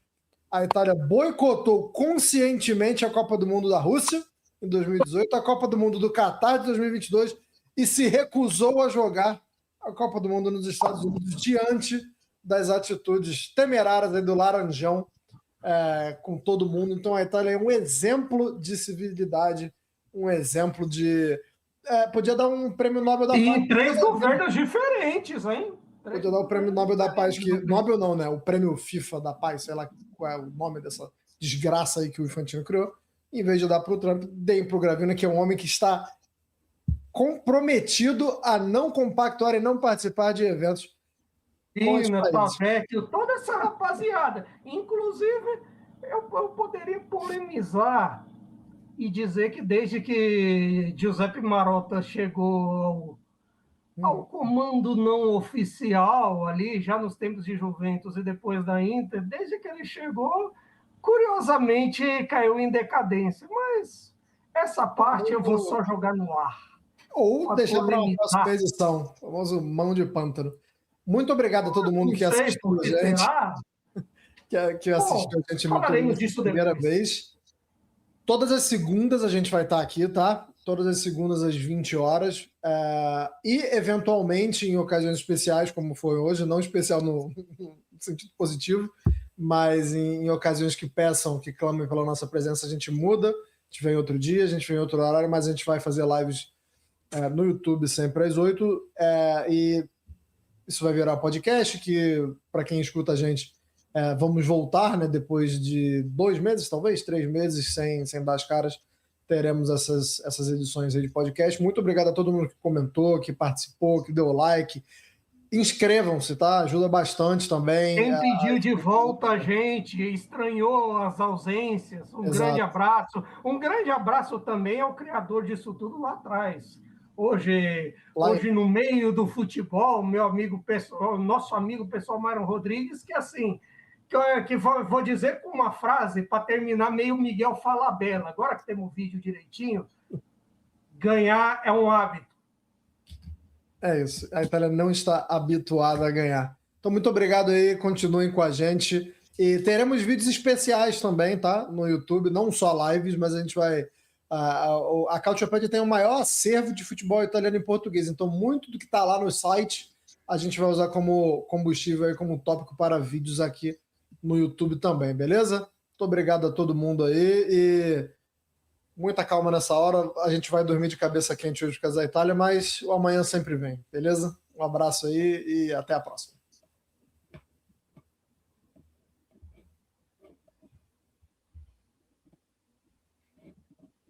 A Itália boicotou conscientemente a Copa do Mundo da Rússia em 2018, a Copa do Mundo do Catar de 2022 e se recusou a jogar a Copa do Mundo nos Estados Unidos diante das atitudes temerárias aí do Laranjão com todo mundo. Então a Itália é um exemplo de civilidade, um exemplo de... podia dar um prêmio Nobel da Paz. E 3 governos diferentes, hein? Podia dar o prêmio Nobel da Paz, que... Nobel não, né? O prêmio FIFA da Paz, sei lá qual é o nome dessa desgraça aí que o Infantino criou. Em vez de dar para o Trump, deem para o Gravina, que é um homem que está comprometido a não compactuar e não participar de eventos. Pavecchio, toda essa rapaziada. Inclusive, eu poderia polemizar e dizer que desde que Giuseppe Marotta chegou ao comando não oficial ali, já nos tempos de Juventus e depois da Inter, desde que ele chegou, curiosamente caiu em decadência. Mas essa parte eu vou só jogar no ar. Ou deixar para uma próxima edição, o famoso mão de pântano. Muito obrigado a todo mundo que assistiu a gente, que assistiu a gente pela primeira vez. Todas as segundas a gente vai estar aqui, tá? Todas as segundas às 20 horas. E, eventualmente, em ocasiões especiais, como foi hoje, não especial no sentido positivo, mas em ocasiões que peçam, que clamem pela nossa presença, a gente muda. A gente vem outro dia, a gente vem outro horário, mas a gente vai fazer lives no YouTube sempre às 8. E isso vai virar podcast, que para quem escuta a gente, vamos voltar, né, depois de 2 meses, talvez 3 meses, sem dar as caras, teremos essas edições aí de podcast. Muito obrigado a todo mundo que comentou, que participou, que deu like. Inscrevam-se, tá? Ajuda bastante também. Quem pediu de volta a gente, estranhou as ausências, grande abraço. Um grande abraço também ao criador disso tudo lá atrás. Hoje no meio do futebol, meu amigo pessoal, nosso amigo pessoal Myron Rodrigues, que assim, que vou dizer com uma frase para terminar meio Miguel Falabella. Agora que temos o vídeo direitinho, ganhar é um hábito. É isso. A Itália não está habituada a ganhar. Então, muito obrigado aí. Continuem com a gente. E teremos vídeos especiais também, tá? No YouTube, não só lives, mas a gente vai... A Cautiopedia tem o maior acervo de futebol italiano em português. Então, muito do que está lá no site, a gente vai usar como combustível, aí, como tópico para vídeos aqui no YouTube também, beleza? Muito obrigado a todo mundo aí. E muita calma nessa hora. A gente vai dormir de cabeça quente hoje por causa da Itália, mas o amanhã sempre vem, beleza? Um abraço aí e até a próxima.